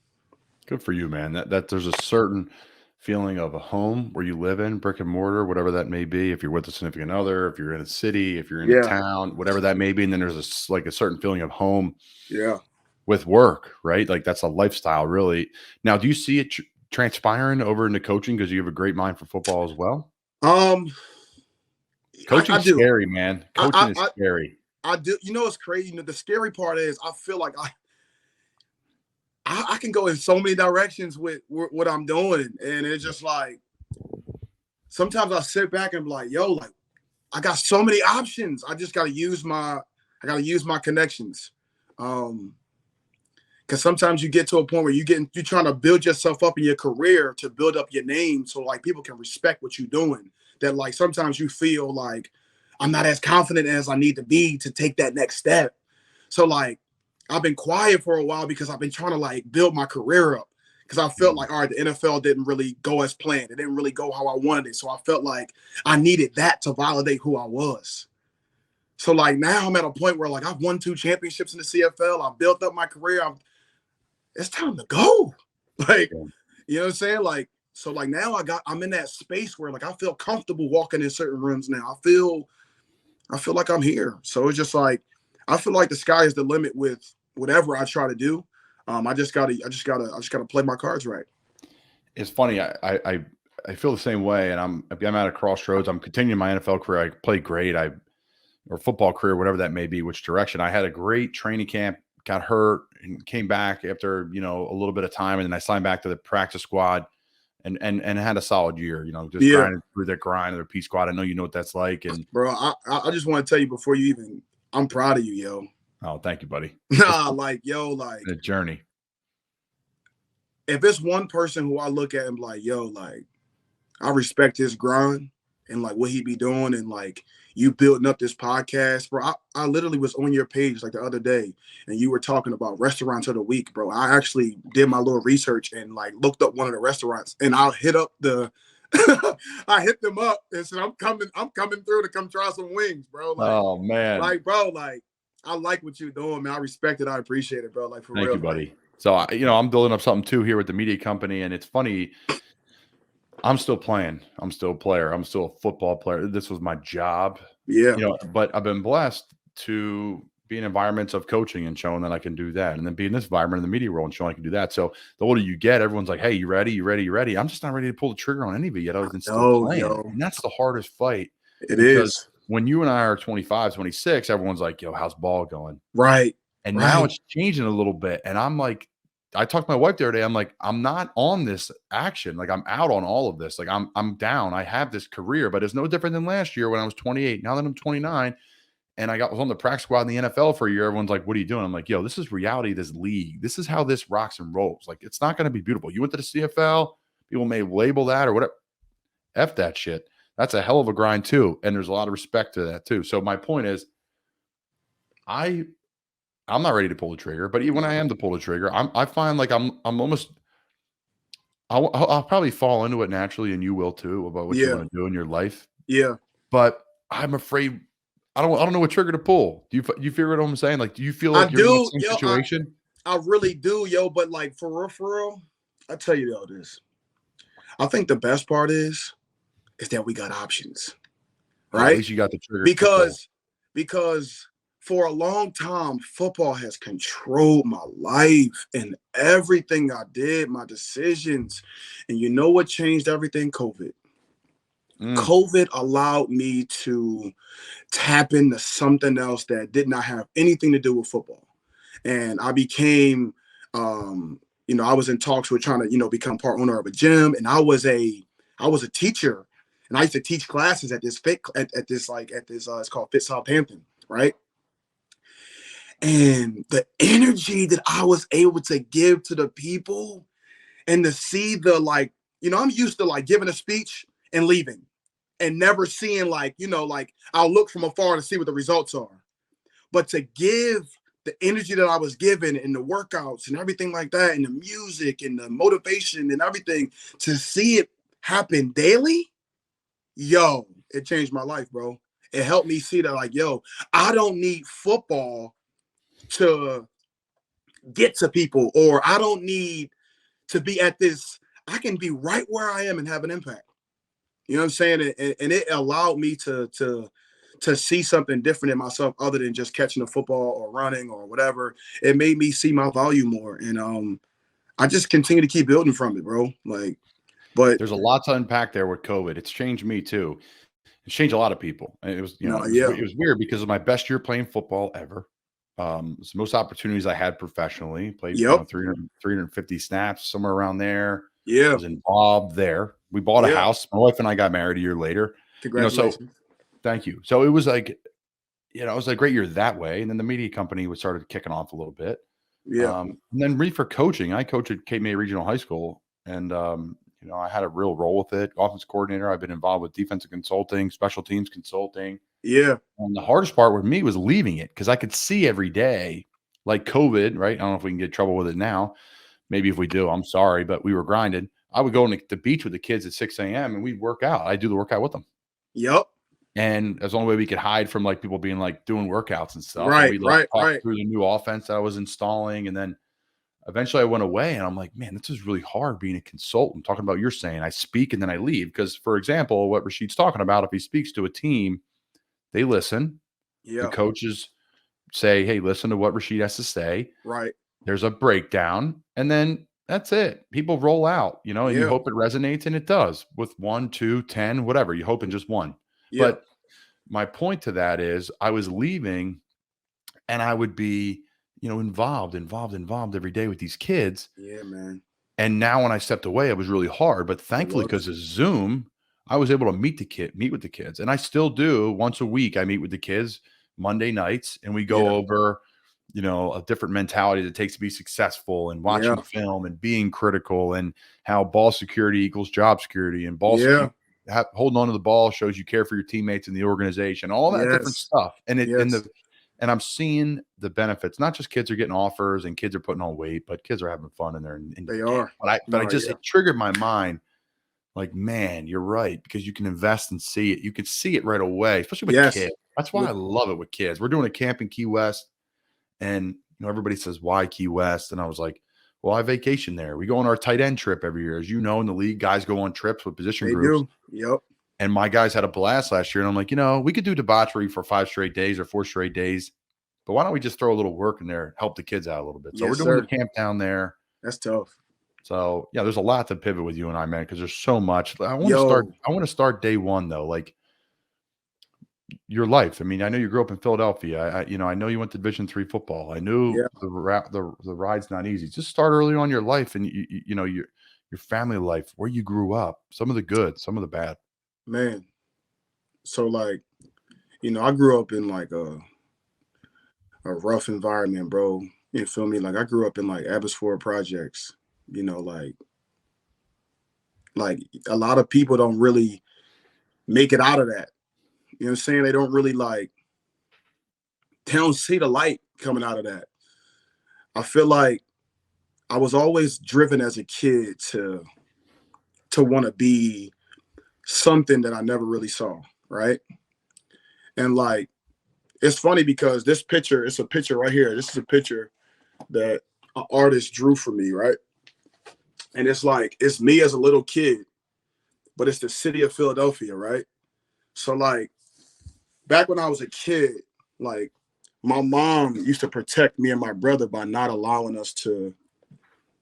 Good for you, man. That there's a certain feeling of a home where you live in, brick and mortar, whatever that may be. If you're with a significant other, if you're in a city, if you're in a town, whatever that may be. And then there's a certain feeling of home. Yeah. With work, right? Like that's a lifestyle, really. Now, do you see it transpiring over into coaching because you have a great mind for football as well? Coaching's scary, man. Coaching is scary. I do. It's crazy. The scary part is I feel like I can go in so many directions with what I'm doing, and it's just like sometimes I sit back and be like, yo, like I got so many options. I just got to use my connections. Because sometimes you get to a point where you're trying to build yourself up in your career to build up your name so like people can respect what you're doing. That like sometimes you feel like I'm not as confident as I need to be to take that next step. So like I've been quiet for a while because I've been trying to like build my career up because I felt like, all right, the NFL didn't really go as planned. It didn't really go how I wanted it. So I felt like I needed that to validate who I was. So like now I'm at a point where like I've won 2 championships in the CFL. I've built up my career. It's time to go. Like, you know what I'm saying? Like, so like now I'm in that space where like I feel comfortable walking in certain rooms now. I feel like I'm here. So it's just like I feel like the sky is the limit with whatever I try to do. I just gotta play my cards right. It's funny. I feel the same way, and I'm at a crossroads. I'm continuing my NFL career. I played great. Or football career, whatever that may be, which direction. I had a great training camp. Got hurt and came back after, a little bit of time. And then I signed back to the practice squad and had a solid year, just grinding through the grind of the P squad. I know you know what that's like. And bro, I just want to tell you before you even, I'm proud of you, yo. Oh, thank you, buddy. Nah, like, yo, like a journey. If it's one person who I look at and be like, yo, like I respect his grind and like what he be doing and like you building up this podcast, bro. I literally was on your page like the other day and you were talking about restaurants of the week, bro. I actually did my little research and like looked up one of the restaurants and I hit up I hit them up and said, I'm coming through to come try some wings, bro. Like, oh man. Like, bro, like I like what you're doing, man. I respect it. I appreciate it, bro. Like for real. Thank you, buddy. So, I'm building up something too here with the media company. And it's funny. I'm still playing. I'm still a player. I'm still a football player. This was my job. Yeah. But I've been blessed to be in environments of coaching and showing that I can do that. And then be in this environment in the media world and showing I can do that. So the older you get, everyone's like, hey, you ready? You ready? You ready? I'm just not ready to pull the trigger on any of it yet other than still playing. And that's the hardest fight. It is. When you and I are 25, 26, everyone's like, yo, how's ball going? Right. And now it's changing a little bit. And I'm like, I talked to my wife the other day. I'm like, I'm not on this action. Like I'm out on all of this. Like I'm down. I have this career, but it's no different than last year when I was 28. Now that I'm 29 and was on the practice squad in the NFL for a year, everyone's like, what are you doing? I'm like, yo, this is reality of this league. This is how this rocks and rolls. Like, it's not going to be beautiful. You went to the CFL, people may label that or whatever. F that shit. That's a hell of a grind too. And there's a lot of respect to that too. So my point is, I'm not ready to pull the trigger, but even when I am to pull the trigger, I find like I'm almost, I'll probably fall into it naturally, and you will too, about what you want to do in your life. Yeah. But I'm afraid I don't know what trigger to pull. Do you figure what I'm saying? Like, do you feel like you're in the same situation? I really do, yo. But like for real, I tell you all this. I think the best part is that we got options, right? At least you got the trigger. Because for a long time, football has controlled my life and everything I did, my decisions. And you know what changed everything? COVID. COVID allowed me to tap into something else that did not have anything to do with football. And I became, I was in talks with trying to, become part owner of a gym. And I was a teacher, and I used to teach classes at this it's called Fit Southampton, right? And the energy that I was able to give to the people and to see the I'm used to like giving a speech and leaving. and never seeing like, like I'll look from afar to see what the results are. But to give the energy that I was given in the workouts and everything like that, and the music and the motivation and everything, to see it happen daily, yo, it changed my life, bro. It helped me see that, like, yo, I don't need football to get to people, or I don't need to be at this. I can be right where I am and have an impact. You know what I'm saying? And it allowed me to see something different in myself other than just catching a football or running or whatever. It made me see my value more. And I just continue to keep building from it, bro. Like, but there's a lot to unpack there with COVID. It's changed me too. It's changed a lot of people. And it was, no, it was weird because of my best year playing football ever. It's the most opportunities I had professionally. Played 350 snaps, somewhere around there. Yeah. Was involved there. We bought a house. My wife and I got married a year later. Congratulations. So thank you. So it was like, it was a great year that way. And then the media company started kicking off a little bit. Yeah. And then for coaching, I coached at Cape May Regional High School, and I had a real role with it. Offense coordinator. I've been involved with defensive consulting, special teams consulting. Yeah. And the hardest part with me was leaving it, because I could see every day, like COVID, right? I don't know if we can get in trouble with it now. Maybe if we do, I'm sorry, but we were grinding. I would go on the beach with the kids at 6 a.m. and we'd work out. I'd do the workout with them. Yep. And that's the only way we could hide from like people being like doing workouts and stuff. Right, and we'd like right. talk through the new offense that I was installing. And then eventually I went away, and I'm like, man, this is really hard being a consultant, talking about you're saying. I speak and then I leave. Because, for example, what Rasheed's talking about, if he speaks to a team, they listen. Yeah. The coaches say, hey, listen to what Rasheed has to say. Right. There's a breakdown, and then that's it. People roll out, and you hope it resonates, and it does with 1, 2, 10, whatever. You hope in just one. Yeah. But my point to that is I was leaving, and I would be, involved every day with these kids. Yeah, man. And now when I stepped away, it was really hard. But thankfully, because of Zoom, I was able to meet with the kids. And I still do once a week. I meet with the kids Monday nights, and we go over, a different mentality that it takes to be successful, and watching film and being critical, and how ball security equals job security, and holding on to the ball shows you care for your teammates and the organization, all that different stuff. And and I'm seeing the benefits. Not just kids are getting offers and kids are putting on weight, but kids are having fun in there. They are. But it triggered my mind. Like, man, you're right, because you can invest and see it. You can see it right away, especially with kids. That's why I love it with kids. We're doing a camp in Key West, and everybody says, why Key West? And I was like, well, I vacation there. We go on our tight end trip every year. As you know, in the league, guys go on trips with position groups. Yep. And my guys had a blast last year. And I'm like, we could do debauchery for 5 straight days or 4 straight days, but why don't we just throw a little work in there, help the kids out a little bit? So we're doing the camp down there. That's tough. So yeah, there's a lot to pivot with you and I, man, because there's so much. I want to start day one though, like your life. I mean, I know you grew up in Philadelphia. I know you went to Division III football. I knew the ride's not easy. Just start early on your life, and your family life, where you grew up, some of the good, some of the bad. Man, so like, I grew up in like a rough environment, bro. You feel me? Like I grew up in like Abbotsford projects. Like a lot of people don't really make it out of that. You know what I'm saying? They don't really they don't see the light coming out of that. I feel like I was always driven as a kid to want to be something that I never really saw, right? And like, it's funny because it's a picture right here. This is a picture that an artist drew for me, right? And it's like, it's me as a little kid, but it's the city of Philadelphia, right? So like, back when I was a kid, like my mom used to protect me and my brother by not allowing us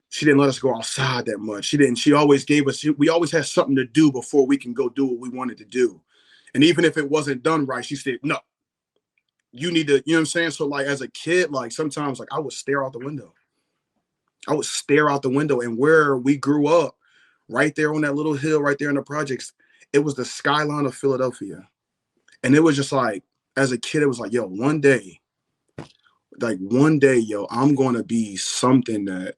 she didn't let us go outside that much. She always gave us, we always had something to do before we can go do what we wanted to do. And even if it wasn't done right, she said, no, you need to, you know what I'm saying? So like as a kid, like sometimes like I would stare out the window. And where we grew up, right there on that little hill, right there in the projects, it was the skyline of Philadelphia. And it was just like, as a kid, it was like, yo, one day, yo, I'm going to be something that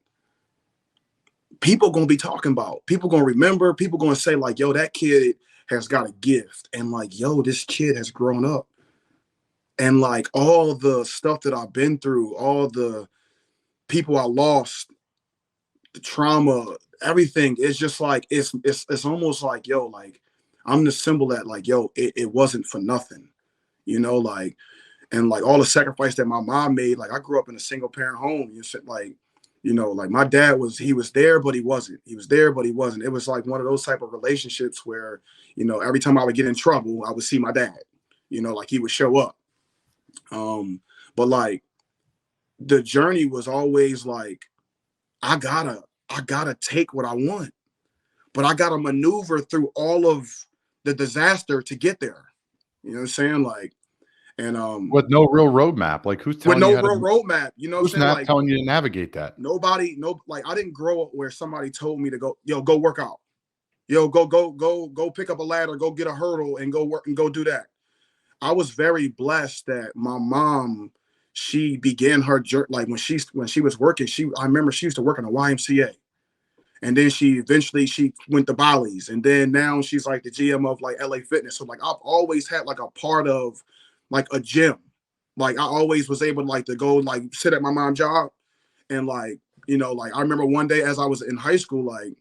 people going to be talking about. People going to remember. People going to say like, yo, that kid has got a gift. And like, yo, this kid has grown up. And like all the stuff that I've been through, all the people I lost, the trauma, everything, it's just like, it's almost like, yo, like I'm the symbol that like, yo, it wasn't for nothing, you know, like, and like all the sacrifice that my mom made. Like I grew up in a single parent home. You said like, you know, like my dad he was there, but he wasn't. He was there, but he wasn't. It was like one of those type of relationships where, you know, every time I would get in trouble, I would see my dad, you know, like he would show up. But like the journey was always like, I gotta take what I want, but I gotta maneuver through all of the disaster to get there. You know what I'm saying? Like, and With no real roadmap. Like who's with telling you no how real to roadmap, you know what I'm who's saying? not Like telling you to navigate that? nobody, like I didn't grow up where somebody told me to go, yo, go work out. Yo, go pick up a ladder, go get a hurdle and go work and go do that. I was very blessed that my mom, she began her journey. Like when she was working, I remember she used to work in a YMCA. And then she went to Bali's. And then now she's like the GM of like LA Fitness. So like I've always had like a part of like a gym. Like I always was able to like to go like sit at my mom's job. And like, you know, like I remember one day as I was in high school, like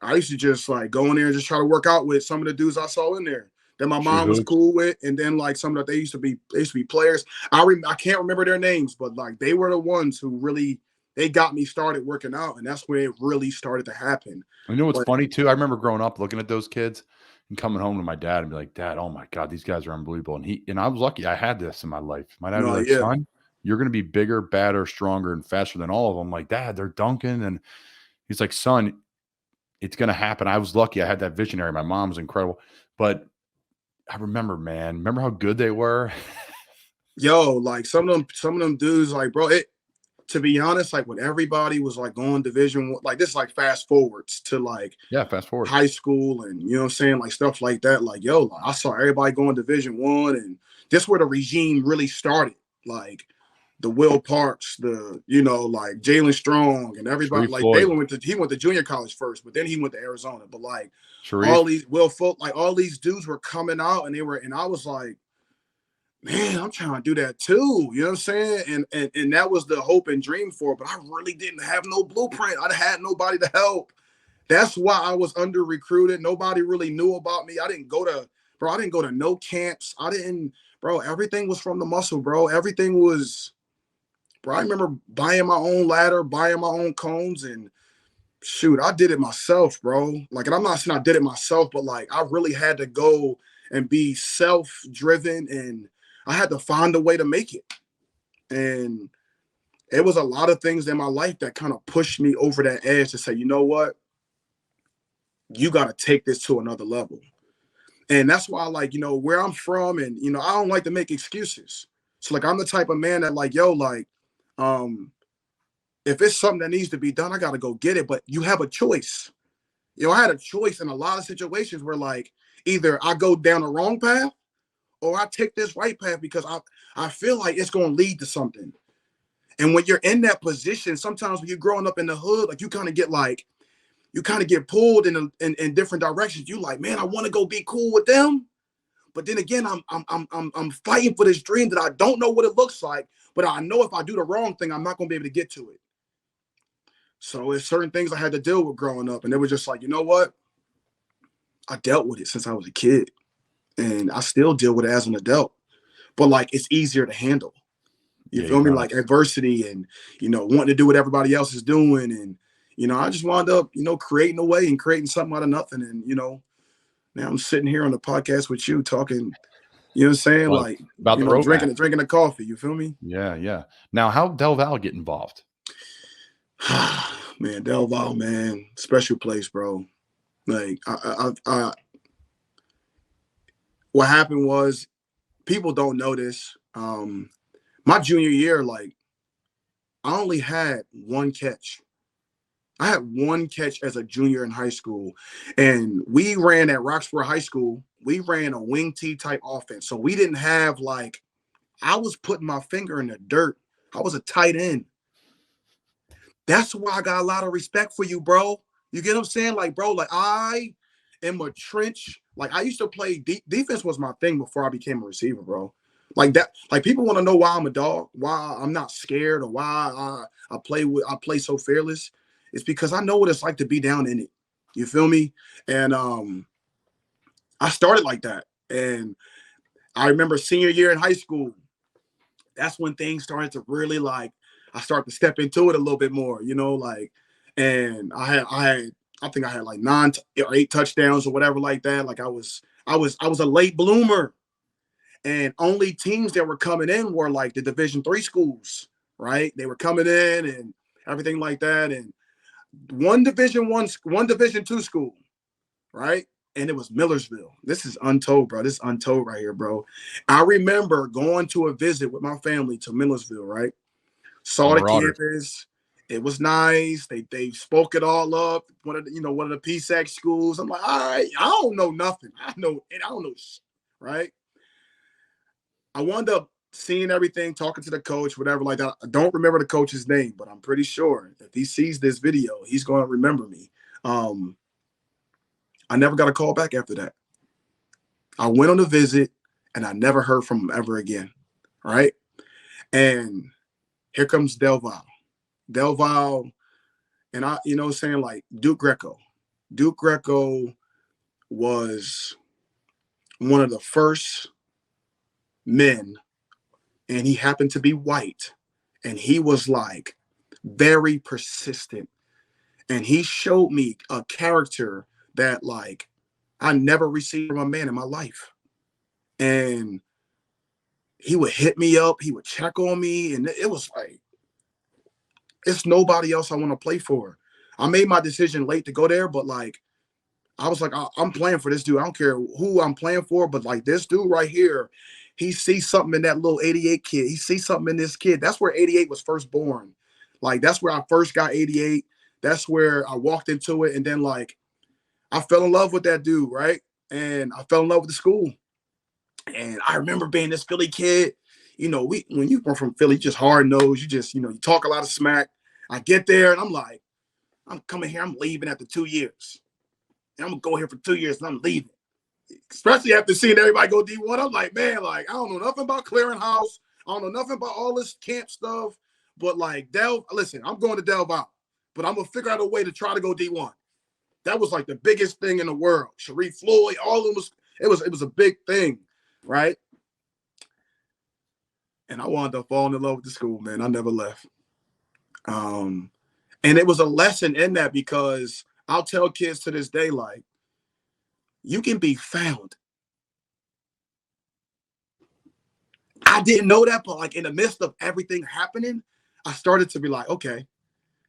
I used to just like go in there and just try to work out with some of the dudes I saw in there that my Shoot mom was hoops. cool with. And then like some of the, they used to be players. I can't remember their names, but like they were the ones who really, they got me started working out. And that's where it really started to happen. You know what's But funny too? I remember growing up looking at those kids and coming home to my dad and be like, "Dad, oh my God, these guys are unbelievable." And I was lucky I had this in my life. My dad would no, be like, yeah. "Son, you're gonna be bigger, badder, stronger, and faster than all of them." I'm like, "Dad, they're dunking." And he's like, "Son, it's gonna happen." I was lucky. I had that visionary. My mom was incredible. But I remember, man, remember how good they were? Yo, like some of them dudes, like, bro, to be honest, like when everybody was like going division, like this, like fast forwards to like Yeah, fast forward. high school and you know what I'm saying, like stuff like that. Like, yo, like, I saw everybody going Division 1, and this where the regime really started. Like the Will Parks, the you know, like Jalen Strong and everybody. Sharif Like Floyd. he went to junior college first, but then he went to Arizona. But like Sharif. all these Will Folk, like all these dudes were coming out, and I was like, man, I'm trying to do that too. You know what I'm saying? And that was the hope and dream for it. But I really didn't have no blueprint. I had nobody to help. That's why I was under recruited. Nobody really knew about me. I didn't go to no camps. Everything was from the muscle, bro. Everything was, bro. I remember buying my own ladder, buying my own cones, and shoot, I did it myself, bro. Like, and I'm not saying I did it myself, but like I really had to go and be self-driven, and I had to find a way to make it. And it was a lot of things in my life that kind of pushed me over that edge to say, you know what? You got to take this to another level. And that's why, like, you know, where I'm from, and, you know, I don't like to make excuses. So, like, I'm the type of man that, like, yo, like, if it's something that needs to be done, I got to go get it. But you have a choice. You know, I had a choice in a lot of situations where, like, either I go down the wrong path or I take this right path because I feel like it's going to lead to something. And when you're in that position, sometimes when you're growing up in the hood, like, you kind of get pulled in different directions. You like, man, I want to go be cool with them, but then again, I'm fighting for this dream that I don't know what it looks like, but I know if I do the wrong thing, I'm not going to be able to get to it. So it's certain things I had to deal with growing up, and it was just like, you know what? I dealt with it since I was a kid, and I still deal with it as an adult. But like, it's easier to handle. You feel me? Like adversity, and you know, wanting to do what everybody else is doing, and you know, I just wound up, you know, creating a way and creating something out of nothing. And, you know, now I'm sitting here on the podcast with you talking, you know what I'm saying? Well, like, about you the know, roadmap. drinking a coffee. You feel me? Yeah, yeah. Now, how Del Val get involved? Man, Del Val, man, special place, bro. Like, what happened was, people don't know this. My junior year, like, I only had one catch. I had one catch as a junior in high school, and we ran at Roxborough High School. We ran a wing T type offense. So we didn't have like, I was putting my finger in the dirt. I was a tight end. That's why I got a lot of respect for you, bro. You get what I'm saying? Like, bro, like I am a trench Like I used to play defense was my thing before I became a receiver, bro. Like that, like people want to know why I'm a dog, why I'm not scared, or why I play so fearless. It's because I know what it's like to be down in it. You feel me? And I started like that. And I remember senior year in high school, that's when things started to really like I started to step into it a little bit more, you know, like, and I think I had like 9 or 8 touchdowns or whatever like that. Like I was a late bloomer, and only teams that were coming in were like the Division III schools, right? They were coming in and everything like that, and one Division II school, right? And it was Millersville. This is untold, bro. This is untold right here, bro. I remember going to a visit with my family to Millersville, right? Saw the Marauders. campus. It was nice. They spoke it all up. One of the PSAC schools. I'm like, all right, I don't know nothing. I don't know, right? I wound up seeing everything, talking to the coach, whatever like that. I don't remember the coach's name, but I'm pretty sure if he sees this video, he's going to remember me. I never got a call back after that. I went on a visit and I never heard from him ever again, right? And here comes Delval, and I, saying like Duke Greco. Duke Greco was one of the first men, and he happened to be white, and he was like very persistent, and he showed me a character that like I never received from a man in my life. And he would hit me up, he would check on me, and it was like, it's nobody else I want to play for. I made my decision late to go there, but like, I was like, I'm playing for this dude. I don't care who I'm playing for, but like this dude right here, he sees something in that little 88 kid. He sees something in this kid. That's where 88 was first born. Like, that's where I first got 88. That's where I walked into it. And then like, I fell in love with that dude, right? And I fell in love with the school. And I remember being this Philly kid. When you come from Philly, you just hard nosed. You just, you talk a lot of smack. I get there and I'm like, I'm coming here. I'm leaving after 2 years. And I'm gonna go here for 2 years and I'm leaving. Especially after seeing everybody go D1, I'm like, man, like I don't know nothing about clearinghouse. I don't know nothing about all this camp stuff. But like listen, I'm going to Del Valle, but I'm gonna figure out a way to try to go D1. That was like the biggest thing in the world. Sharif Floyd, all of them it was a big thing, right? And I wound up falling in love with the school, man. I never left. And it was a lesson in that, because I'll tell kids to this day, like, you can be found. I didn't know that, but like in the midst of everything happening, I started to be like, okay,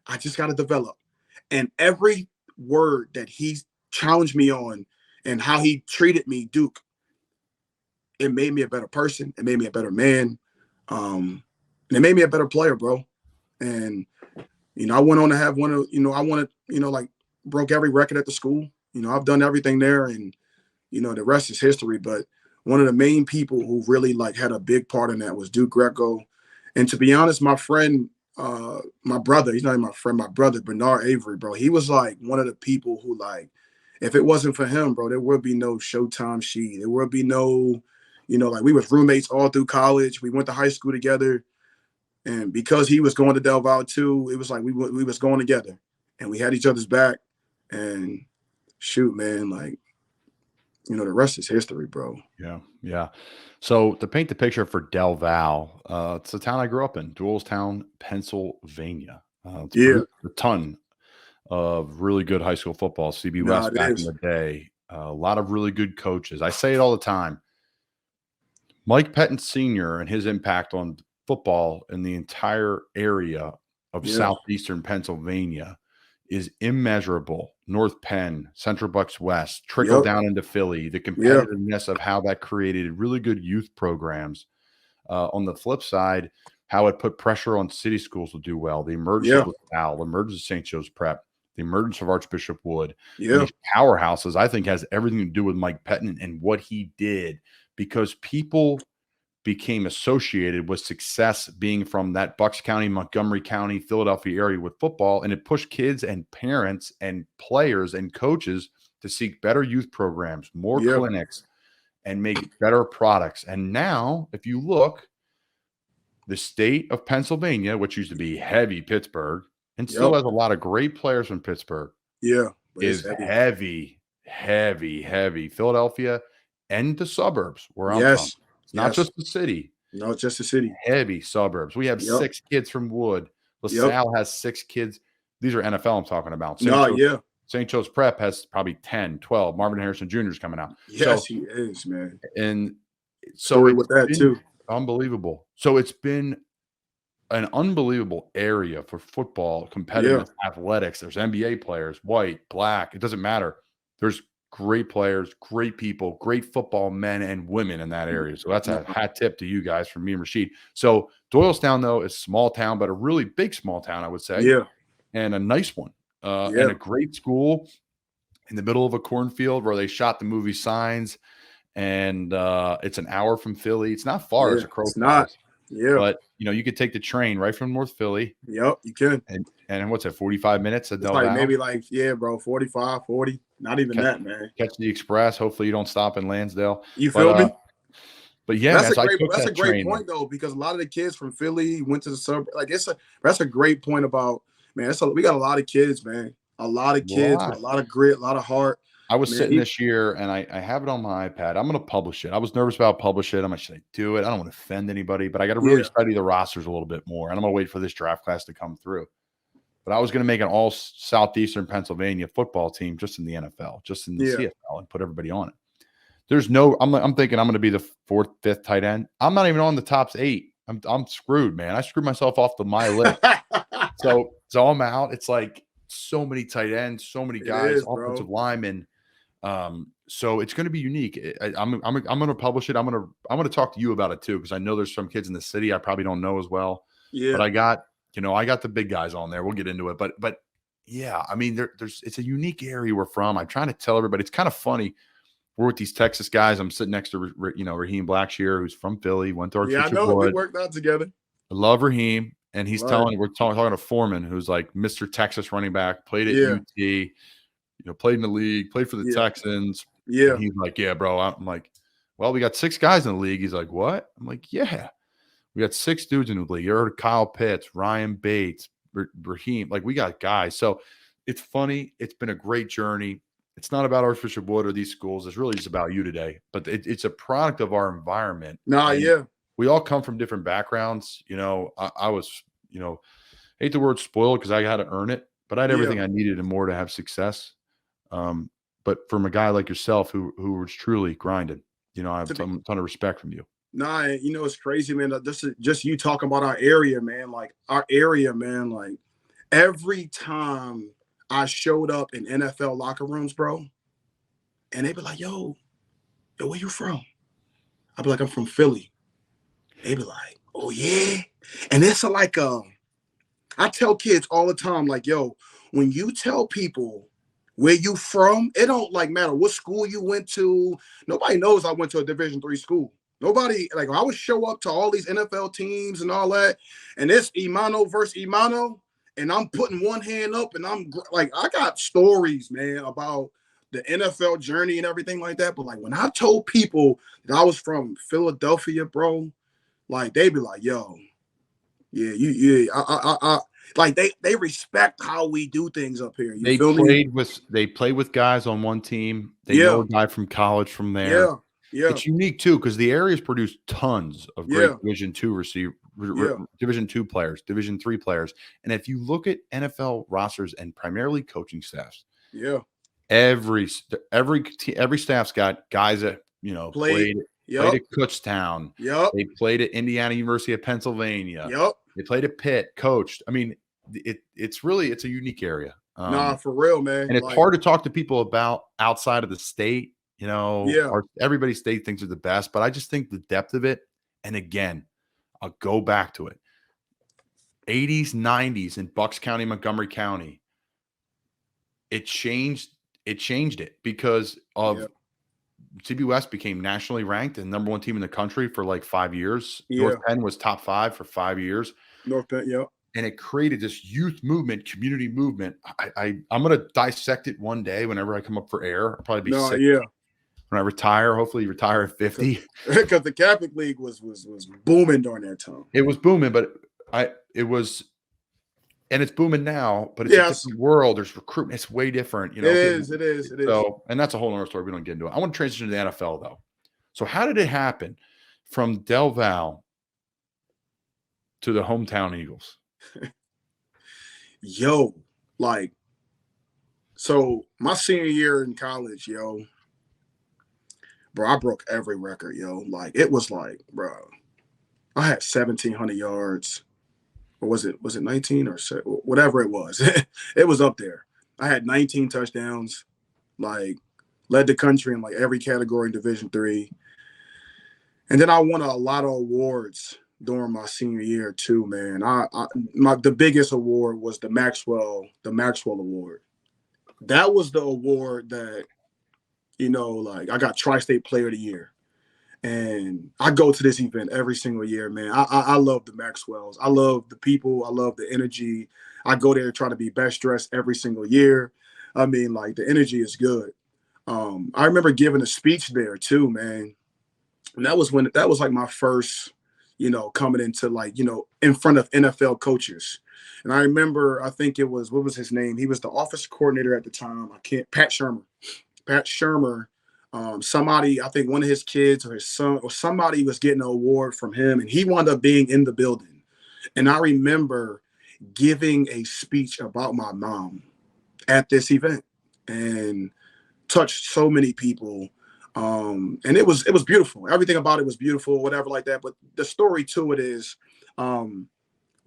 I just got to develop. And every word that he challenged me on and how he treated me, Duke, it made me a better person. It made me a better man. And it made me a better player, bro. And, I went on to have like broke every record at the school. I've done everything there, and, the rest is history. But one of the main people who really like had a big part in that was Duke Greco. And to be honest, my friend, my brother, he's not even my friend, my brother, Bernard Avery, bro, he was like one of the people who like, if it wasn't for him, bro, there would be no Showtime Sheed. There would be no, like we was roommates all through college. We went to high school together. And because he was going to Del Valle too, it was like we was going together, and we had each other's back. And shoot, man, like, the rest is history, bro. Yeah. Yeah. So to paint the picture for Del Valle, it's the town I grew up in, Doylestown, Pennsylvania. It's Yeah. produced a ton of really good high school football, CB West back in the day. A lot of really good coaches. I say it all the time. Mike Pettin Sr. and his impact on football in the entire area of southeastern Pennsylvania is immeasurable. North Penn, Central Bucks West, trickle down into Philly, the competitiveness of how that created really good youth programs. On the flip side, how it put pressure on city schools to do well. The emergence of LaSalle, the emergence of St. Joe's Prep, the emergence of Archbishop Wood. These powerhouses, I think, has everything to do with Mike Pettin and what he did, because people became associated with success being from that Bucks County, Montgomery County, Philadelphia area with football. And it pushed kids and parents and players and coaches to seek better youth programs, more Yeah. clinics, and make better products. And now, if you look, the state of Pennsylvania, which used to be heavy Pittsburgh and still Yep. has a lot of great players from Pittsburgh, Yeah. But it's is heavy. Philadelphia and the suburbs where I'm from. Yes. It's not Yes. just the city. No, it's just the city. Heavy suburbs. We have Yep. 6 kids from Wood. Yep. LaSalle has 6 kids. These are NFL I'm talking about. No, yeah. St. Joe's Prep has probably 10, 12. Marvin Harrison Jr. is coming out. Yes, he is, man. And so Story it's with that been too. unbelievable. So it's been an unbelievable area for football, competitive athletics. There's NBA players, white, black. It doesn't matter. There's great players, great people, great football men and women in that area. So that's a hat tip to you guys from me and Rasheed. So Doylestown, though, is small town, but a really big small town, I would say. Yeah. And a nice one. And a great school in the middle of a cornfield where they shot the movie Signs. And it's an hour from Philly. It's not far. Yeah, It's a crow it's not. flies. Yeah. But, you could take the train right from North Philly. Yep, you can. And what's it, 45 minutes? It's like maybe 45, 40. Not even that, man. Catch the express. Hopefully you don't stop in Lansdale. You feel me? But yeah, that's a great point though, because a lot of the kids from Philly went to the suburb. Like that's a great point about, man. We got a lot of kids, man. A lot of kids with a lot of grit, a lot of heart. I was sitting this year and I have it on my iPad. I'm going to publish it. I was nervous about publishing it. I'm like, should I do it? I don't want to offend anybody, but I got to really study the rosters a little bit more. And I'm going to wait for this draft class to come through. But I was going to make an all Southeastern Pennsylvania football team just in the NFL, just in the CFL, and put everybody on it. There's no, I'm thinking I'm going to be the 4th, 5th tight end. I'm not even on the top 8. I'm screwed, man. I screwed myself off my list. So I'm out. It's like so many tight ends, so many guys, offensive linemen. So it's going to be unique. I'm going to publish it. I'm going to talk to you about it too, because I know there's some kids in the city I probably don't know as well. Yeah. But I got the big guys on there. We'll get into it. But yeah, I mean, it's a unique area we're from. I'm trying to tell everybody. It's kind of funny. We're with these Texas guys. I'm sitting next to Raheem Blackshear, who's from Philly, went to our I know. We worked out together. I love Raheem, and he's we're talking to Foreman, who's like Mr. Texas running back, played at UT, played in the league, played for the Texans. Yeah. And he's like, yeah, bro. I'm like, well, we got 6 guys in the league. He's like, what? I'm like, yeah. We got 6 dudes in the league. You heard Kyle Pitts, Ryan Bates, Raheem. Like, we got guys. So it's funny. It's been a great journey. It's not about Archbishop Wood or these schools. It's really just about you today. But it's a product of our environment. We all come from different backgrounds. I was, hate the word spoiled because I had to earn it, but I had everything I needed and more to have success. But from a guy like yourself who was truly grinding, I have a ton of respect from you. Nah, it's crazy, man. This is just you talking about our area, man. Like every time I showed up in NFL locker rooms, bro, and they be like, yo, where you from? I'd be like, I'm from Philly. They be like, oh yeah. And it's like I tell kids all the time, like, yo, when you tell people where you from, it don't matter what school you went to. Nobody knows I went to a Division III school. Nobody, I would show up to all these NFL teams and all that, and it's Imano versus Imano, and I'm putting one hand up, and I'm like, I got stories, man, about the NFL journey and everything like that. But when I told people that I was from Philadelphia, bro, they be like, yo, they respect how we do things up here. They played with guys on one team. They know a guy from college from there. Yeah. It's unique too, because the area's produced tons of great Division II Division II players, Division III players. And if you look at NFL rosters and primarily coaching staffs, every staff's got guys that played at Kutztown. They played at Indiana University of Pennsylvania. They played at Pitt, coached. I mean, it's a unique area. Nah, for real, man. And it's hard to talk to people about outside of the state. Everybody's state thinks are the best, but I just think the depth of it. And again, I'll go back to it. 80s, 90s in Bucks County, Montgomery County. It changed it because of CBS became nationally ranked and #1 team in the country for 5 years. North Penn was top 5 for 5 years. North Penn, and it created this youth movement, community movement. I'm going to dissect it one day whenever I come up for air. I'll probably be sick when I retire. Hopefully retire at 50. Because the Catholic League was booming during that time. It was booming, but it was, and it's booming now, but it's a different world. There's recruitment. It's way different. You know, it is. So, and that's a whole other story. We don't get into it. I want to transition to the NFL though. So how did it happen from Del Val to the hometown Eagles? Yo, like, so my senior year in college, bro, I broke every record, Like, it was like, bro, I had 1,700 yards. Or was it 19 or whatever it was? It was up there. I had 19 touchdowns, like, led the country in like every category in Division III. And then I won a lot of awards during my senior year too, man. The biggest award was the Maxwell Award. That was the award that, like, I got Tri-State Player of the Year. And I go to this event every single year, man. I love the Maxwells. I love the people. I love the energy. I go there trying to be best dressed every single year. I mean, like, the energy is good. I remember giving a speech there too, man. And that was like my first, coming into, like, in front of NFL coaches. And I remember, I think it was, what was his name? He was the office coordinator at the time. Pat Shermer. Somebody, I think one of his kids or his son or somebody was getting an award from him, and he wound up being in the building. And I remember giving a speech about my mom at this event and touched so many people. And it was beautiful. Everything about it was beautiful, whatever like that. But the story to it is, when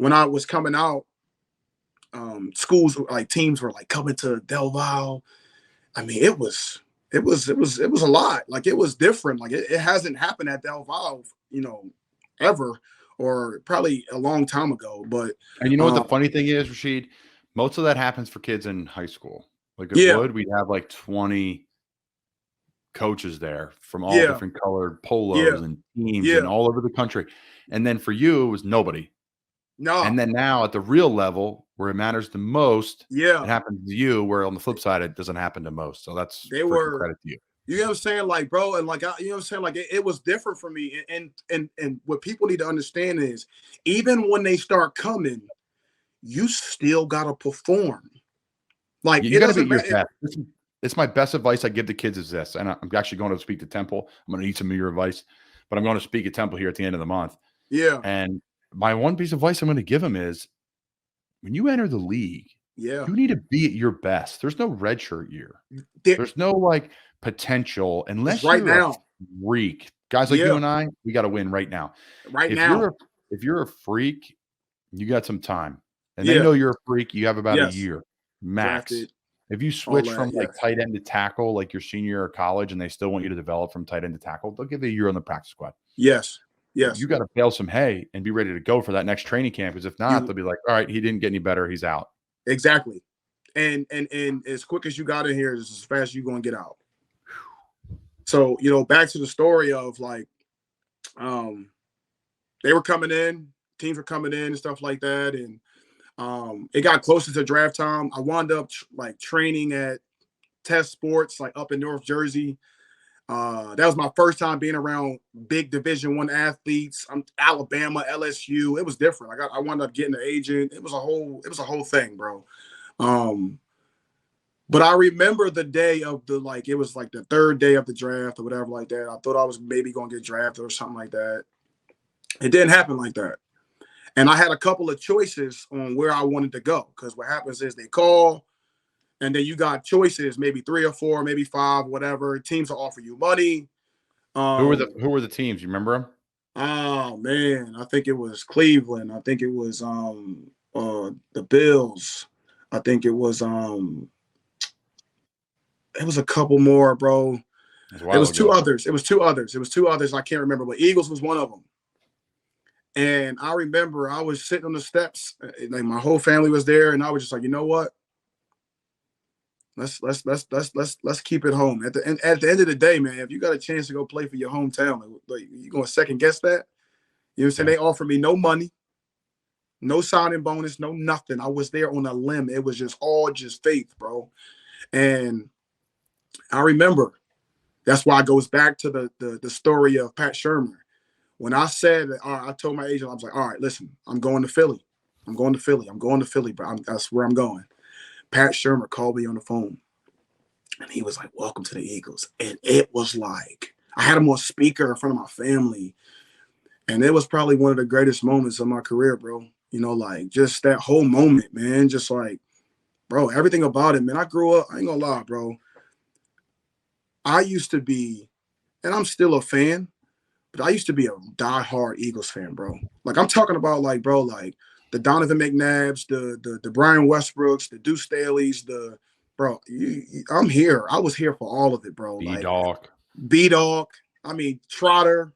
I was coming out, schools, like, teams were like coming to Del Val. I mean, it was a lot. Like, it was different. Like, it hasn't happened at Del Val, ever, or probably a long time ago. But and you know what the funny thing is, Rasheed? Most of that happens for kids in high school. Like, it would, we'd have like 20 coaches there from all different colored polos and teams and all over the country. And then for you, it was nobody. No. And then now at the real level where it matters the most, it happens to you, where on the flip side, it doesn't happen to most. So that's credit to you. You know what I'm saying? Like, bro, and like, you know what I'm saying? Like, it was different for me. And what people need to understand is, even when they start coming, you still got to perform. Like, you got to be your best. It's my best advice I give the kids is this. And I'm actually going to speak to Temple. I'm going to need some of your advice, but I'm going to speak at Temple here at the end of the month. Yeah. And my one piece of advice I'm going to give them is, when you enter the league, you need to be at your best. There's no redshirt year. There's no, like, potential unless right you're now. A freak. Guys like you and I, we got to win right now. If you're a freak, you got some time. And they know you're a freak. You have about a year max. Drafted. If you switch from like tight end to tackle, like your senior year of college, and they still want you to develop from tight end to tackle, they'll give you a year on the practice squad. Yes. You got to bale some hay and be ready to go for that next training camp. Because if not, they'll be like, all right, he didn't get any better. He's out. Exactly. And as quick as you got in here, is as fast as you're going to get out. So, back to the story of, like, they were coming in, teams were coming in and stuff like that. And it got closer to draft time. I wound up training at Test Sports, like, up in North Jersey. That was my first time being around big Division I athletes. Alabama, LSU. It was different. I wound up getting an agent. It was a whole thing, bro. But I remember the day of it was like the third day of the draft or whatever like that. I thought I was maybe going to get drafted or something like that. It didn't happen like that. And I had a couple of choices on where I wanted to go, because what happens is they call, and then you got choices, maybe 3 or 4, maybe 5, whatever. Teams will offer you money. Who were the teams? You remember them? Oh man, I think it was Cleveland. I think it was the Bills. I think it was a couple more, bro. It was 2 others. It was two others. I can't remember, but Eagles was one of them. And I remember I was sitting on the steps, like, my whole family was there, and I was just like, you know what? Let's keep it home. At the end of the day, man, if you got a chance to go play for your hometown, like, you gonna second guess that? You know what I'm saying? They offered me no money. No signing bonus, no nothing. I was there on a limb. It was just all just faith, bro. And I remember that's why it goes back to the story of Pat Shermer. When I said, I told my agent, I was like, all right, listen, I'm going to Philly. I'm going to Philly. I'm going to Philly, bro. That's where I'm going. Pat Shermer called me on the phone. And he was like, welcome to the Eagles. And it was like, I had him on speaker in front of my family. And it was probably one of the greatest moments of my career, bro. You know, like just that whole moment, man. Just like, bro, everything about it, man. I grew up, I ain't gonna lie, bro. I used to be, and I'm still a fan, but I used to be a diehard Eagles fan, bro. Like I'm talking about like, bro, like the Donovan McNabbs, the Brian Westbrooks, the Deuce Staley's, I'm here. I was here for all of it, bro. Like B-Dog, I mean, Trotter,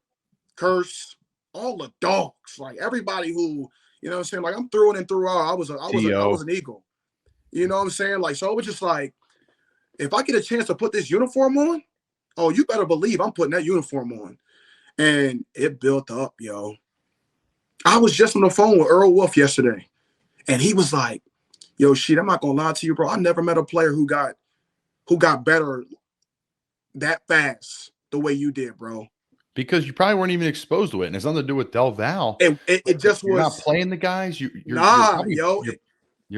Curse, all the dogs, like everybody who, you know what I'm saying? Like I'm through and through out. I was an Eagle. You know what I'm saying? Like, so it was just like, if I get a chance to put this uniform on, oh, you better believe I'm putting that uniform on. And it built up, yo. I was just on the phone with Earl Wolf yesterday, and he was like, yo, shit, I'm not gonna lie to you, bro. I never met a player who got better that fast the way you did, bro. Because you probably weren't even exposed to it, and it's nothing to do with Del Val. It just you're was not playing the guys. You're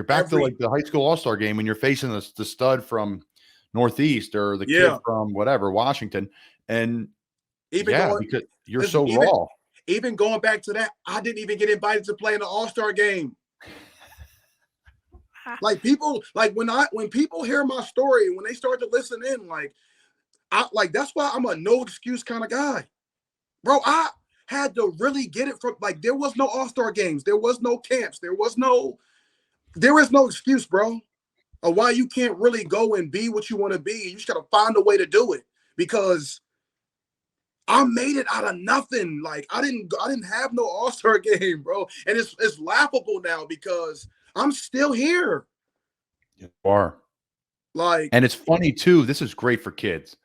back to like the high school all-star game when you're facing the stud from Northeast or the kid from whatever Washington, and because you're so raw. Even going back to that, I didn't even get invited to play in the All-Star game. Like people, like when people hear my story, when they start to listen in, that's why I'm a no excuse kind of guy. Bro, I had to really get it from, like, there was no All-Star games. There was no camps. There is no excuse, bro, of why you can't really go and be what you want to be. You just got to find a way to do it, because I made it out of nothing. Like, I didn't have no All-Star game, bro. And it's laughable now because I'm still here. You are. Like, and it's funny too. This is great for kids.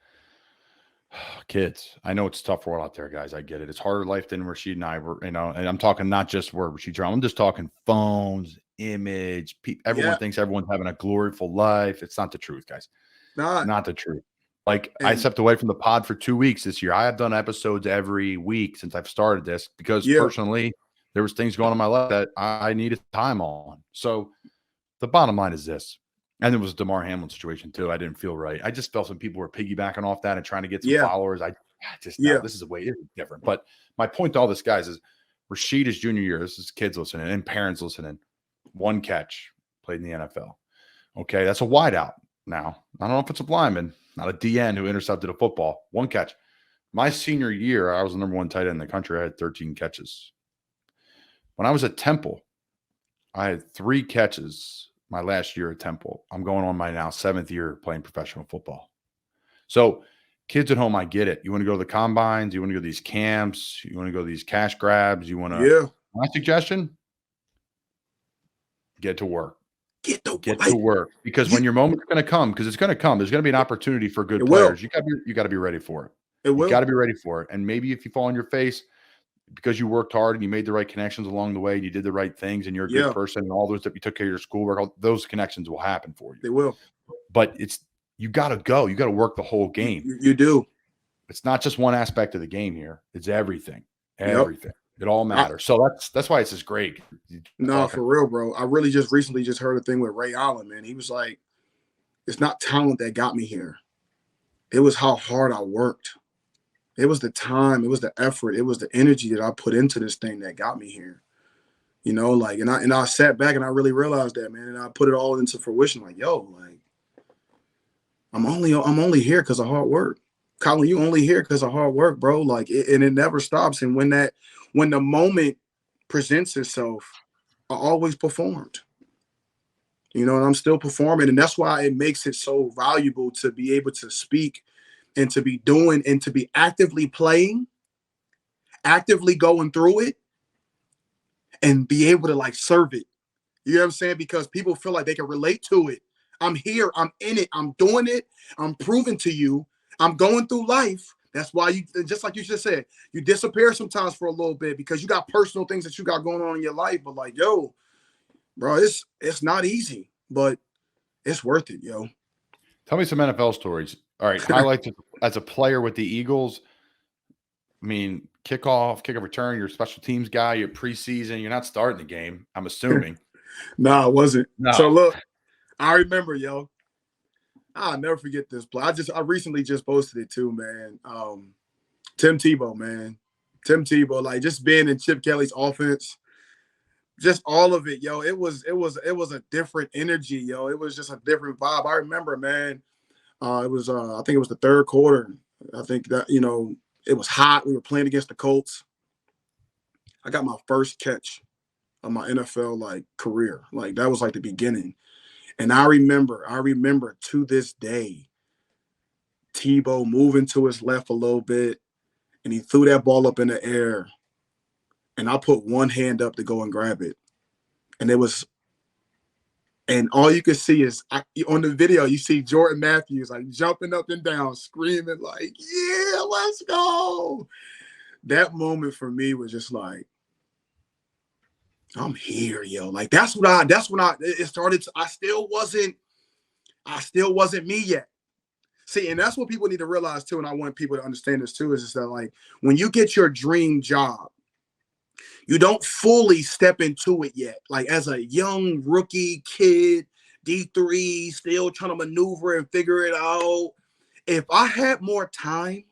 Kids, I know it's a tough world out there, guys. I get it. It's harder life than Rasheed and I were, and I'm talking not just where Rasheed's from. I'm just talking phones, image. Everyone thinks everyone's having a gloriful life. It's not the truth, guys. Not the truth. Like, I stepped away from the pod for 2 weeks this year. I have done episodes every week since I've started this because personally, there was things going on in my life that I needed time on. So the bottom line is this. And there was a DeMar Hamlin situation too. I didn't feel right. I just felt some people were piggybacking off that and trying to get some followers. This is a way different. But my point to all this, guys, is Rasheed is junior year. This is kids listening and parents listening. 1 catch, played in the NFL. Okay, that's a wideout now. I don't know if it's a lineman, not a DN who intercepted a football. 1 catch. My senior year, I was the #1 tight end in the country. I had 13 catches. When I was at Temple, I had 3 catches my last year at Temple. I'm going on my now 7th year playing professional football. So kids at home, I get it. You want to go to the combines. You want to go to these camps. You want to go to these cash grabs. You want to, my suggestion, get to work. Get to work, because when your moment's going to come, because it's going to come, there's going to be an opportunity for good players. You got to be ready for it. You got to be ready for it. And maybe if you fall on your face because you worked hard and you made the right connections along the way and you did the right things and you're a good person and all those that you took care of your schoolwork, those connections will happen for you. They will. But you got to go. You got to work the whole game. You do. It's not just one aspect of the game here. It's everything. Everything. It all matters. So that's why it's just great. No, for real, bro. I really just recently heard a thing with Ray Allen, man. He was like, it's not talent that got me here. It was how hard I worked. It was the time, it was the effort, it was the energy that I put into this thing that got me here. You know, like, and I sat back and I really realized that, man, and I put it all into fruition. Like, yo, like, I'm only here because of hard work. Colin, you only here because of hard work, bro. Like, and it never stops. And when the moment presents itself, I always performed. You know, and I'm still performing, and that's why it makes it so valuable to be able to speak and to be doing and to be actively playing, actively going through it, and be able to like serve it. You know what I'm saying? Because people feel like they can relate to it. I'm here. I'm in it. I'm doing it. I'm proving to you. I'm going through life. That's why you, just like you just said, you disappear sometimes for a little bit because you got personal things that you got going on in your life. But like, yo, bro, it's not easy, but it's worth it, yo. Tell me some NFL stories. All right, highlights as a player with the Eagles. I mean, kickoff, kick of return, you're a special teams guy, you're preseason, you're not starting the game, I'm assuming. Nah, it wasn't. No. So look, I remember, yo. I'll never forget this play. I recently just posted it too, man. Tim Tebow, man. Tim Tebow, like just being in Chip Kelly's offense, just all of it, yo. It was a different energy, yo. It was just a different vibe. I remember, man. I think it was the third quarter. I think that, it was hot. We were playing against the Colts. I got my first catch of my NFL career. Like that was like the beginning. And I remember to this day, Tebow moving to his left a little bit, and he threw that ball up in the air. And I put one hand up to go and grab it. And all you can see is on the video, you see Jordan Matthews like jumping up and down, screaming like, yeah, let's go. That moment for me was just like, I'm here, yo. Like it started. I still wasn't me yet. See, and that's what people need to realize too. And I want people to understand this too, is that like when you get your dream job, you don't fully step into it yet. Like as a young rookie kid, D3, still trying to maneuver and figure it out. If I had more time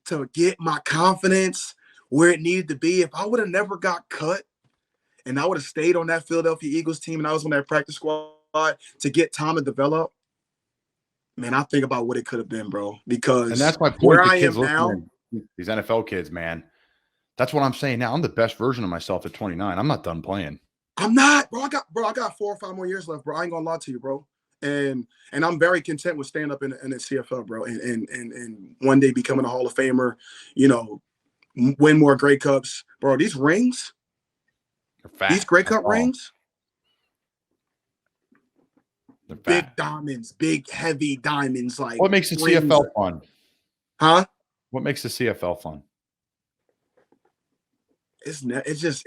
to get my confidence where it needed to be, if I would have never got cut and I would have stayed on that Philadelphia Eagles team and I was on that practice squad to get time to develop, man, I think about what it could have been, bro. Because and that's my point. Where The I kids am now, listening, these NFL kids, man. That's what I'm saying now. I'm the best version of myself at 29. I'm not done playing. I'm not, bro. I got 4 or 5 more years left, bro. I ain't gonna lie to you, bro. And I'm very content with staying up in the CFL, bro. And one day becoming a Hall of Famer, win more Grey Cups, bro. These rings, these Grey Cup rings, big diamonds, big heavy diamonds. Like what makes the CFL fun? Huh? What makes the CFL fun? It's just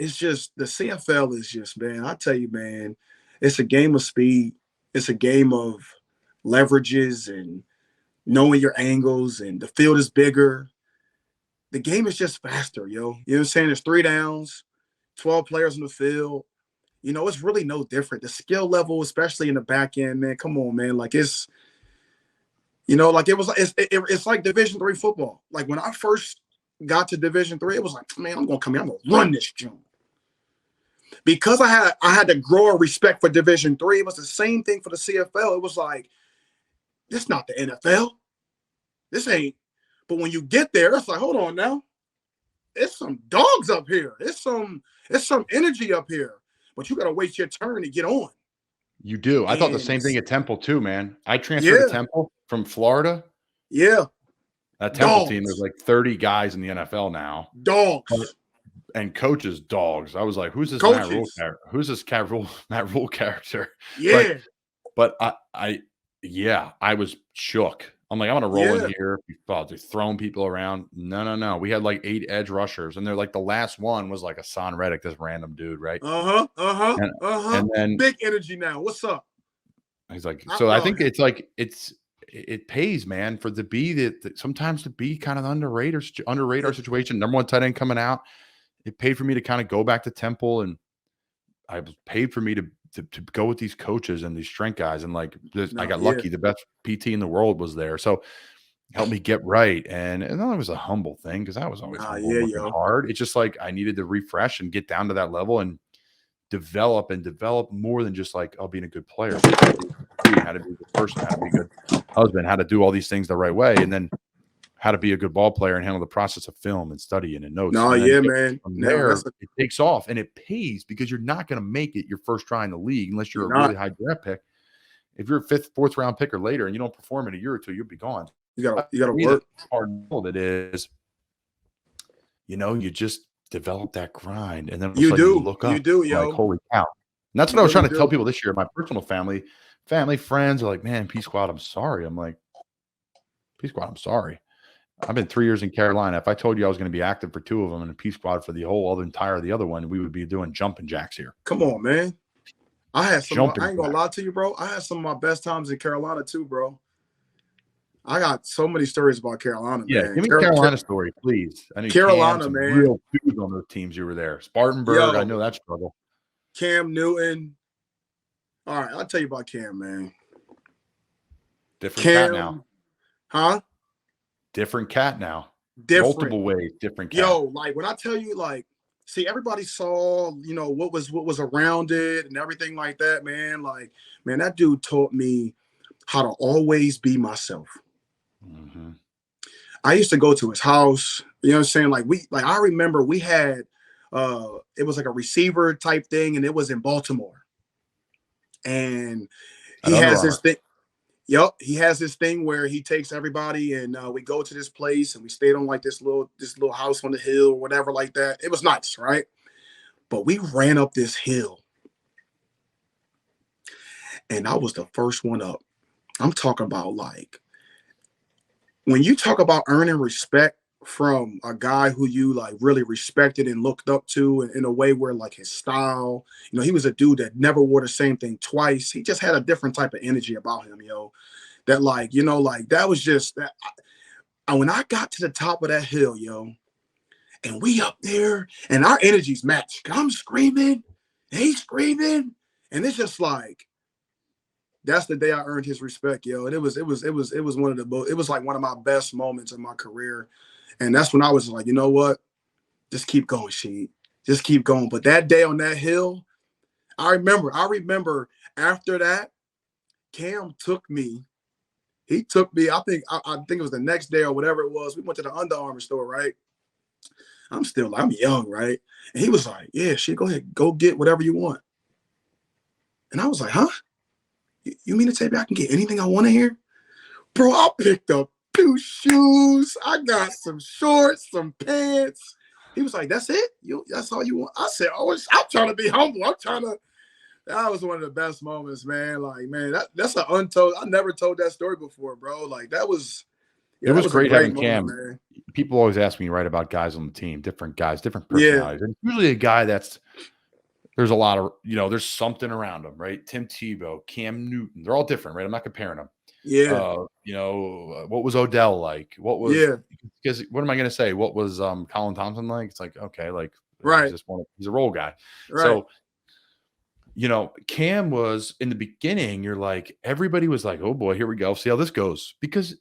the CFL is just, man, I tell you, man, it's a game of speed. It's a game of leverages and knowing your angles, and the field is bigger. The game is just faster, yo. You know what I'm saying? There's 3 downs, 12 players in the field. It's really no different. The skill level, especially in the back end, man, come on, man. Like it's like Division III football. Like when I first got to Division III, it was like, man, I'm gonna come here, I'm gonna run this joint. Because I had to grow a respect for Division III. It was the same thing for the CFL. It was like, this not the NFL. This ain't. But when you get there, it's like, hold on now. It's some dogs up here. It's some energy up here. But you gotta wait your turn to get on. You do. I thought the same thing at Temple too, man. I transferred to Temple from Florida. Yeah. That Temple team, there's like 30 guys in the NFL now. Dogs. And coaches, dogs. I was like, who's this Matt Rule character? Who's this Matt Rule character? Yeah. But I was shook. I'm like, I'm gonna roll in here. They're throwing people around. No. We had like 8 edge rushers, and they're like the last one was like a Son Reddick, this random dude, right? And then big energy now. What's up? He's like, so I think it's like it pays, man, for to be sometimes to be kind of under radar situation. Number 1 tight end coming out. It paid for me to kind of go back to Temple, and I was paid for me to go with these coaches and these strength guys. And I got lucky. The best PT in the world was there. So helped me get right. And that was a humble thing, because I was always working hard. It's just like I needed to refresh and get down to that level and develop more than just like, oh, being a good player. How to be a good person, how to be a good husband, how to do all these things the right way. And then how to be a good ball player and handle the process of film and studying and notes. Man. From there, it takes off and it pays, because you're not going to make it your first try in the league unless you're a really high draft pick. If you're a 5th, 4th round pick or later and you don't perform in a year or two, you'll be gone. You gotta work. Part of it is, you just develop that grind, and then you look up. You do, yo. Like, holy cow! And that's what I was trying to tell people this year. My personal family, friends are like, man, P Squad, I'm sorry. I'm like, P Squad, I'm sorry. I've been 3 years in Carolina. If I told you I was going to be active for 2 of them and a P squad for the other one, we would be doing jumping jacks here. Come on, man. I ain't Jumping gonna lie to you, bro. I had some of my best times in Carolina too, bro. I got so many stories about Carolina, Yeah, man. give me Carolina story, please. I know Carolina, Cam, some man. real dudes on those teams you were there. Spartanburg, Yo. I know that struggle. Cam Newton. All right, I'll tell you about Cam, man. Different cat now. Huh? Different cat now. Different. Multiple ways, different cat. Yo, like when I tell you, like, see, everybody saw, you know, what was around it and everything like that, man. Like, man, that dude taught me how to always be myself. Mm-hmm. I used to go to his house, you know what I'm saying? Like I remember we had it was like a receiver type thing, and it was in Baltimore. And he has this thing. Yep, he has this thing where he takes everybody and we go to this place and we stayed on like this little house on the hill or whatever like that. It was nice, right? But we ran up this hill and I was the first one up. I'm talking about, like, when you talk about earning respect from a guy who you like really respected and looked up to in a way where like his style, you know, he was a dude that never wore the same thing twice. He just had a different type of energy about him, yo. That, like, you know, like that was just that. When I got to the top of that hill, yo, and we up there and our energies matched. I'm screaming, he's screaming, and it's just like, that's the day I earned his respect, yo. And it was one of the, it was like one of my best moments in my career. And that's when I was like, you know what? Just keep going, Sheed. Just keep going. But that day on that hill, I remember after that, Cam took me. He took me, I think it was the next day or whatever it was. We went to the Under Armour store, right? I'm young, right? And he was like, yeah, Sheed, go ahead, go get whatever you want. And I was like, huh? You mean to tell me I can get anything I want to here? Bro, I picked up 2 shoes. I got some shorts, some pants. He was like, that's it? That's all you want? I said, I'm trying to be humble. That was one of the best moments, man. Like, man, that's an untold. I never told that story before, bro. Like, that was, it was great having Cam. Man. People always ask me, right, about guys on the team, different guys, different personalities. Yeah. And usually a guy there's a lot of, you know, there's something around them, right? Tim Tebow, Cam Newton, they're all different, right? I'm not comparing them. Yeah. You know, what was Odell like? What was, because what am I going to say? What was Colin Thompson like? It's like, okay, like, right. He's a role guy. Right. So, you know, Cam was in the beginning, you're like, everybody was like, oh boy, here we go. See how this goes. Because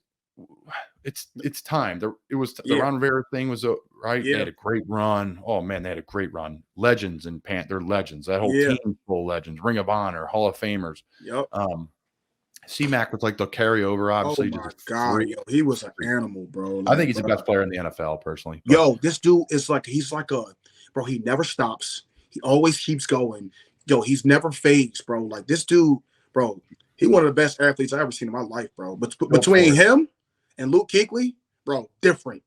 it's time. It was the Ron Rivera thing was right. Yeah. They had a great run. Oh man, they had a great run. Legends and they're legends. That whole team full of legends, Ring of Honor, Hall of Famers. Yep. C-Mac was like the carryover, obviously. Oh my God, yo, he was an animal, bro. Like, I think he's the best player in the NFL, personally. But, yo, this dude is like, he's like bro, he never stops. He always keeps going. Yo, he's never fazed, bro. Like, this dude, bro, he one of the best athletes I've ever seen in my life, bro. But between him and Luke Kuechly, bro, different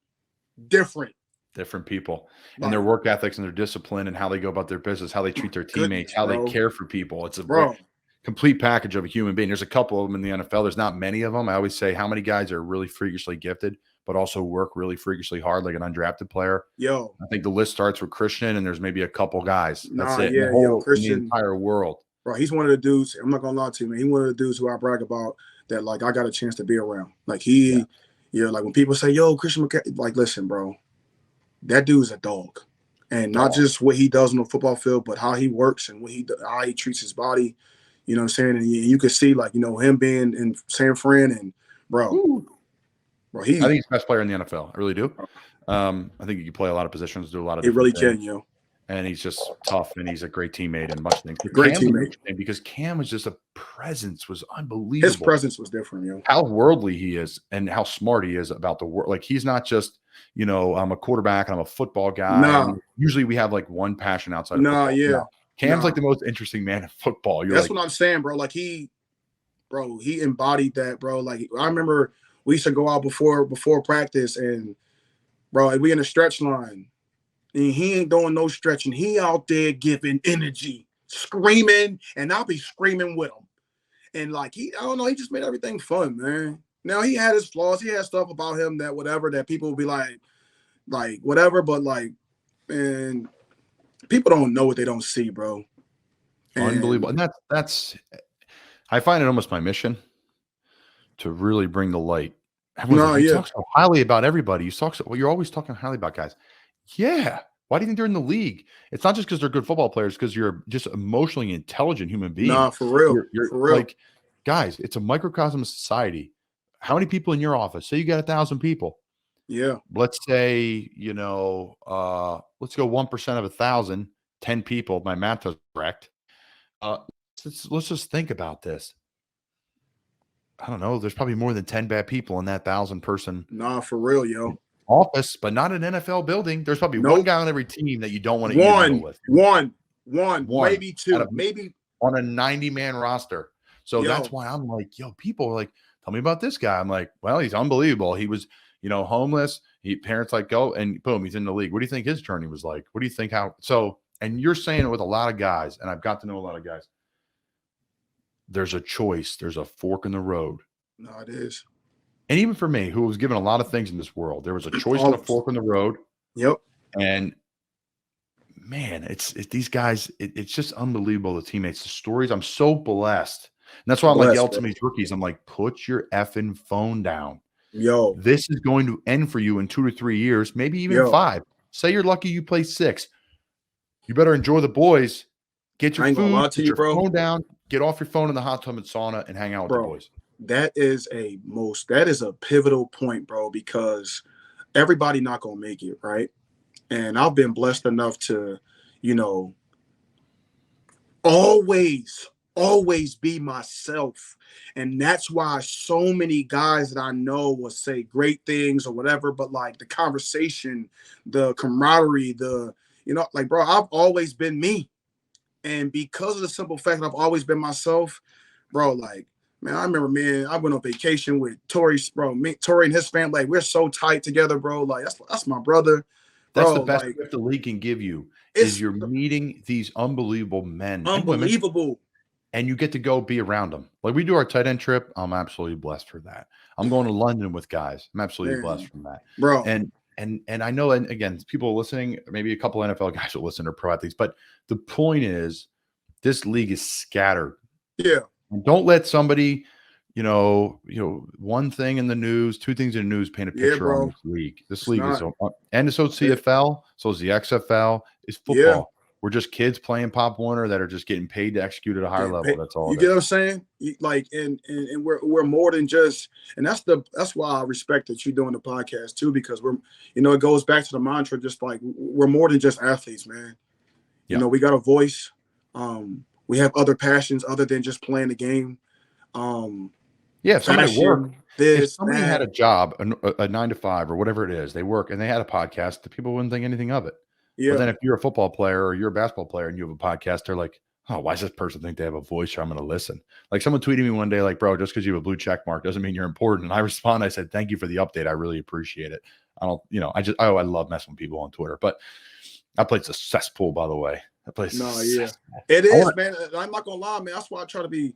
people, and their work ethics and their discipline and how they go about their business, how they treat their teammates, how they care for people. It's a complete package of a human being. There's a couple of them in the NFL. There's not many of them. I always say, how many guys are really freakishly gifted, but also work really freakishly hard, like an undrafted player? Yo, I think the list starts with Christian, and there's maybe a couple guys. That's it. Yeah, Christian, in the entire world. Bro, he's one of the dudes. I'm not gonna lie to you, man. He's one of the dudes who I brag about that, like, I got a chance to be around. Like, like when people say, yo, Christian McCaffrey, like, listen, bro, that dude's a dog. And not just what he does on the football field, but how he works and how he treats his body. You know what I'm saying? And you can see, like, you know, him being in San Fran and, bro, I think he's the best player in the NFL. I really do. I think he can play a lot of positions, do a lot of really things. Can, yo. And he's just tough, and he's a great teammate and much things. Great teammate. Because Cam was just was unbelievable. His presence was different, yo. How worldly he is and how smart he is about the world. Like, he's not just, you know, I'm a quarterback and I'm a football guy. No. Usually we have like one passion outside of football. No. Cam's like the most interesting man in football. That's what I'm saying, bro. Like, he embodied that, bro. Like, I remember we used to go out before practice, and, bro, we in the stretch line, and he ain't doing no stretching. He out there giving energy, screaming, and I'll be screaming with him. And, like, I don't know, he just made everything fun, man. Now he had his flaws. He had stuff about him that whatever that people would be like whatever, but like, man, people don't know what they don't see, bro. Unbelievable. And that's I find it almost my mission to really bring the light. Everyone's like, you talk so highly about everybody. You're always talking highly about guys. Yeah. Why do you think they're in the league? It's not just because they're good football players, because you're just emotionally intelligent human being. Nah, for real. You're for real. like, guys, it's a microcosm of society. How many people in your office? Say you got 1,000 people. Yeah. Let's say, let's go 1% of 1,000, 10 people. My math is correct. Let's just think about this. I don't know. There's probably more than 10 bad people in that 1,000-person Nah, for real, yo. office, but not an NFL building. There's probably one guy on every team that you don't want to eat with. One, maybe two, maybe on a 90-man roster. So that's why I'm like, people are like, tell me about this guy. I'm like, well, he's unbelievable. He was, homeless. Parents like, go, and boom, he's in the league. What do you think his journey was like? What do you think and you're saying it with a lot of guys, and I've got to know a lot of guys. There's a choice. There's a fork in the road. No, it is. And even for me, who was given a lot of things in this world, there was a choice and a fork in the road. Yep. And man, it's these guys. It's just unbelievable. The teammates, the stories. I'm so blessed. And that's why I'm like yelling to these rookies. I'm like, put your effing phone down. Yo, this is going to end for you in 2 to 3 years, maybe even 5. Say you're lucky you play 6. You better enjoy the boys. Get your food, get your phone down, get off your phone in the hot tub and sauna, and hang out with the boys. That is a pivotal point, bro, because everybody not gonna make it, right? And I've been blessed enough to, always be myself. And that's why so many guys that I know will say great things or whatever, but like the conversation, the camaraderie, bro, I've always been me. And because of the simple fact that I've always been myself, bro, like, man, I remember, I went on vacation with Tori, bro. Tori and his family, like, we're so tight together, bro. Like, that's my brother. That's the best gift the league can give you, is you're meeting these unbelievable men and women. And you get to go be around them. Like, we do our tight end trip. I'm absolutely blessed for that. I'm going to London with guys. I'm absolutely blessed from that. Bro. And I know, and again, people listening, maybe a couple NFL guys will listen, or pro athletes, but the point is, this league is scattered. Yeah. And don't let somebody, one thing in the news, 2 things in the news paint a picture on this league. This league is, and so it's CFL, so is the XFL, is football. Yeah. We're just kids playing Pop Warner that are just getting paid to execute at a higher level. That's all. You get what I'm saying? Like, and we're more than just, and that's why I respect that you're doing the podcast too, because we're, it goes back to the mantra, just like, we're more than just athletes, man. Yeah. We got a voice. We have other passions other than just playing the game. If somebody worked, if somebody had a job, a 9 to 5 or whatever it is, they work and they had a podcast, the people wouldn't think anything of it. Yeah. But then if you're a football player or you're a basketball player and you have a podcast, they're like, oh, why does this person think they have a voice? Or I'm going to listen. Like, someone tweeted me one day, like, bro, just because you have a blue check mark doesn't mean you're important. And I respond, I said, thank you for the update. I really appreciate it. I love messing with people on Twitter, but that place's a cesspool, by the way. That place. No, yeah, it is, man. I'm not gonna lie, man. That's why I try to be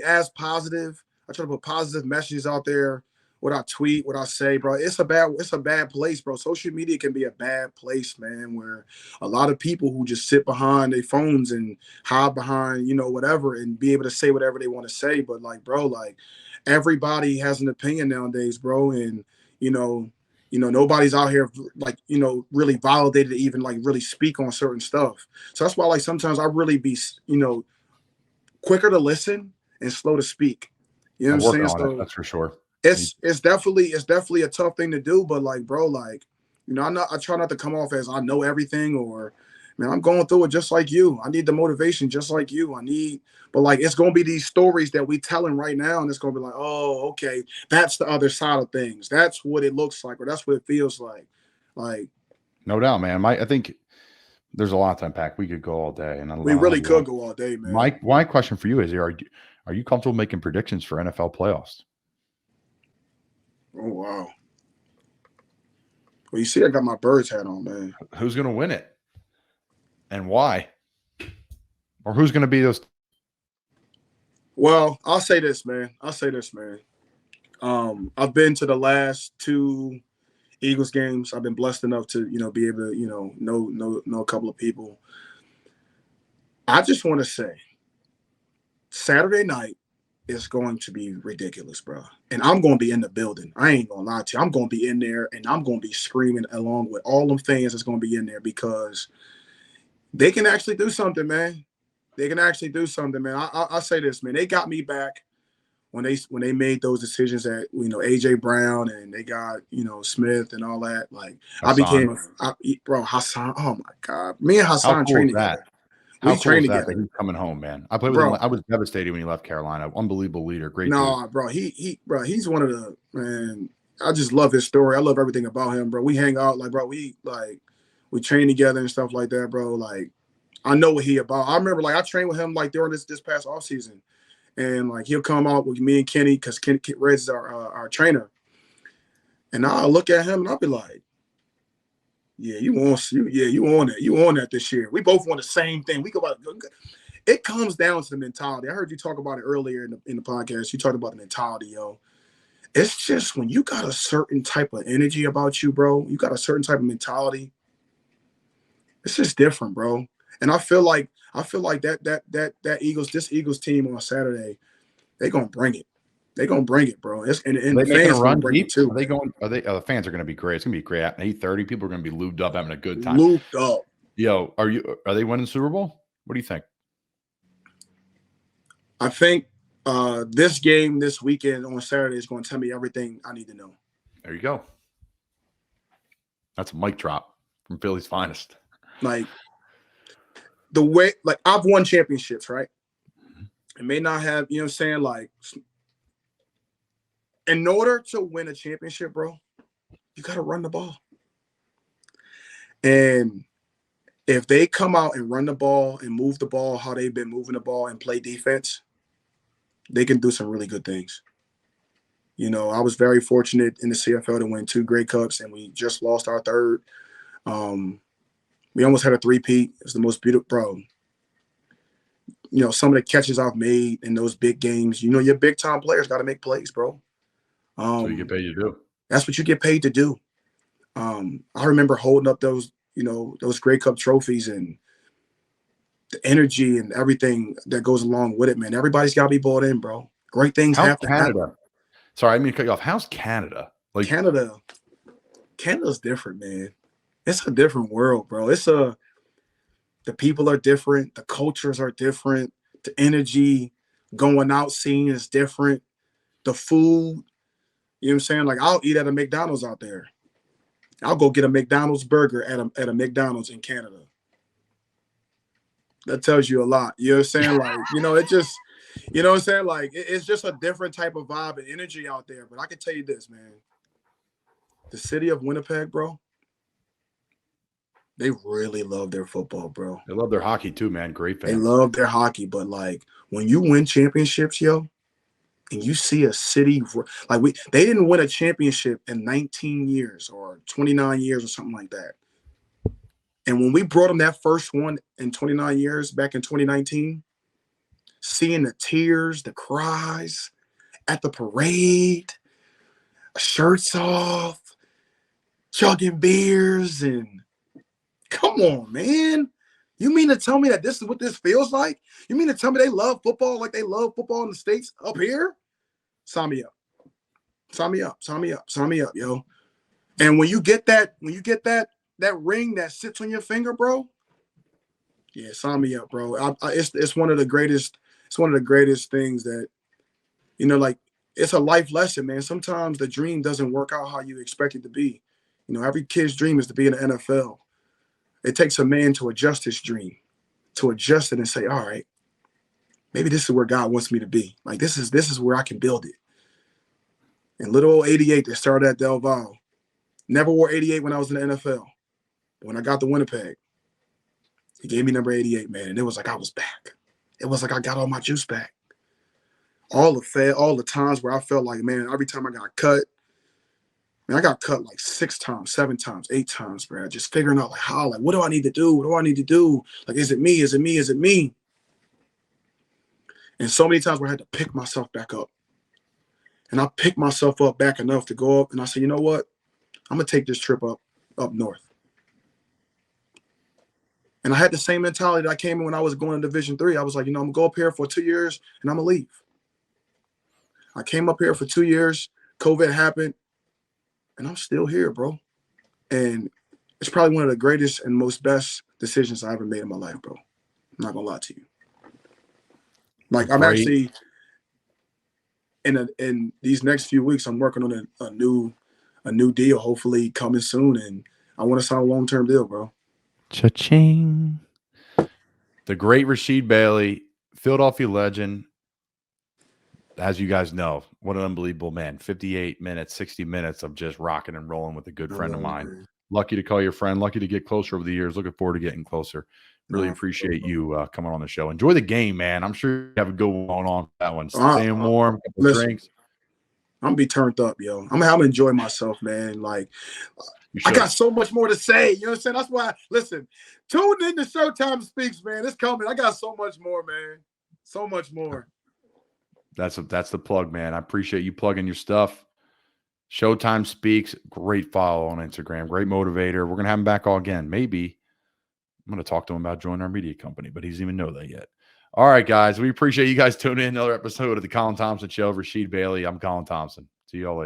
as positive. I try to put positive messages out there. What I tweet, what I say, bro. It's a bad place, bro. Social media can be a bad place, man, where a lot of people who just sit behind their phones and hide behind, whatever, and be able to say whatever they want to say. But like, bro, like, everybody has an opinion nowadays, bro. And, nobody's out here like, really validated to even like really speak on certain stuff. So that's why, like, sometimes I really be, quicker to listen and slow to speak. You know what I'm saying? So that's for sure. It's definitely a tough thing to do, but like, bro, like, I try not to come off as I know everything, or, man, I'm going through it just like you. I need the motivation just like you. But like, it's gonna be these stories that we telling right now, and it's gonna be like, oh, okay, that's the other side of things. That's what it looks like, or that's what it feels like. Like, no doubt, man. I think there's a lot to unpack. We could go all day, and we really could go all day, man. My question for you is: Are you comfortable making predictions for NFL playoffs? Oh, wow. Well, you see, I got my Birds hat on, man. Who's going to win it? And why? Or who's going to be those? Well, I'll say this, man. I've been to the last 2 Eagles games. I've been blessed enough to, be able to, know a couple of people. I just want to say Saturday night is going to be ridiculous, bro. And I'm going to be in the building. I ain't going to lie to you. I'm going to be in there, and I'm going to be screaming along with all them fans that's going to be in there, because they can actually do something, man. They can actually do something, man. I say this, man. They got me back when they made those decisions at, AJ Brown, and they got, Smith and all that. Like, Hassan. Hassan. Oh my God, me and How Hassan cool trained is that? together. How We cool trained is that together. he's coming home, man? I played with Bro. him. I was devastated when he left Carolina. Unbelievable leader, great dude. No, bro, he's one of the, man. I just love his story. I love everything about him, bro. We hang out, like, bro. We train together and stuff like that, bro. Like, I know what he about. I remember, like, I trained with him like during this past off season, and like he'll come out with me and Kenny, because Kenny Reds is our trainer, and I'll look at him and I'll be like, yeah, you on that this year. We both want the same thing. We go about. It comes down to the mentality. I heard you talk about it earlier in the podcast. You talked about the mentality, yo. It's just when you got a certain type of energy about you, bro, you got a certain type of mentality. It's just different, bro. And I feel like that Eagles team on Saturday, they're gonna bring it. They're gonna bring it, bro. And Are the they making fans a gonna run bring it deep? too. Are they going? The fans are going to be great. It's going to be great. At 8:30, people are going to be lubed up, having a good time. Looped up. Yo, are they winning the Super Bowl? What do you think? I think this game this weekend on Saturday is going to tell me everything I need to know. There you go. That's a mic drop from Philly's finest. Like, the way, like, I've won championships, right? It may not have, you know what I'm saying? Like, in order to win a championship, bro, you got to run the ball. And if they come out and run the ball and move the ball how they've been moving the ball and play defense, they can do some really good things. I was very fortunate in the CFL to win 2 Grey Cups, and we just lost our 3rd. We almost had a 3-peat. It was the most beautiful, bro. Some of the catches I've made in those big games, your big time players got to make plays, bro. So you get paid to do. That's what you get paid to do. I remember holding up those Grey Cup trophies, and the energy and everything that goes along with it, man. Everybody's got to be bought in, bro. Great things have to happen. Sorry, I mean to cut you off. How's Canada? Like, Canada's different, man. It's a different world, bro. The people are different. The cultures are different. The energy going out seeing is different. The food, you know what I'm saying? Like, I'll eat at a McDonald's out there. I'll go get a McDonald's burger at a McDonald's in Canada. That tells you a lot. You know what I'm saying? Like, it just, you know what I'm saying? Like, it's just a different type of vibe and energy out there. But I can tell you this, man. The city of Winnipeg, bro, they really love their football, bro. They love their hockey too, man. Great fans. They love their hockey. But, like, when you win championships, yo, and you see a city, like, they didn't win a championship in 19 years or 29 years or something like that. And when we brought them that first one in 29 years, back in 2019, seeing the tears, the cries at the parade, shirts off, chugging beers, and come on, man. You mean to tell me that this is what this feels like? You mean to tell me they love football like they love football in the States up here? Sign me up. Sign me up. Sign me up. Sign me up, yo. And when you get that ring that sits on your finger, bro, yeah, sign me up, bro. It's one of the greatest. It's one of the greatest things that, like, it's a life lesson, man. Sometimes the dream doesn't work out how you expect it to be. Every kid's dream is to be in the NFL. It takes a man to adjust his dream, to adjust it and say, all right, maybe this is where God wants me to be. Like, this is where I can build it. And little old 88 that started at Del Valle, never wore 88 when I was in the NFL. But when I got to Winnipeg, he gave me number 88, man. And it was like I was back. It was like I got all my juice back. All the times where I felt like, man, every time I got cut, man, I got cut like 6 times, 7 times, 8 times, bro. Just figuring out, like, how, like, what do I need to do? What do I need to do? Like, is it me? Is it me? Is it me? And so many times where I had to pick myself back up. And I picked myself up back enough to go up, and I said, you know what? I'm gonna take this trip up north. And I had the same mentality that I came in when I was going to Division III. I was like, I'm gonna go up here for 2 years and I'm gonna leave. I came up here for 2 years. COVID happened, and I'm still here, bro. And it's probably one of the greatest and most best decisions I ever made in my life, bro. I'm not gonna lie to you. Like, I'm actually in these next few weeks, I'm working on a new deal, hopefully coming soon, and I want to sign a long-term deal, bro. Cha-ching. The great Rasheed Bailey, Philadelphia legend. As you guys know, what an unbelievable man. 58 minutes, 60 minutes of just rocking and rolling with a good friend of mine. Man. Lucky to call your friend. Lucky to get closer over the years. Looking forward to getting closer. Really appreciate you coming on the show. Enjoy the game, man. I'm sure you have a good one on that one. Staying warm, drinks. I'm going to be turned up, yo. I'm going to enjoy myself, man. Like, I got so much more to say. You know what I'm saying? That's why, listen, tune in to Showtime Speaks, man. It's coming. I got so much more, man. So much more. That's the plug, man. I appreciate you plugging your stuff. Showtime Speaks. Great follow on Instagram. Great motivator. We're going to have him back all again. Maybe I'm going to talk to him about joining our media company, but he doesn't even know that yet. All right, guys. We appreciate you guys tuning in. Another episode of the Colin Thompson Show. Rasheed Bailey. I'm Colin Thompson. See you all later.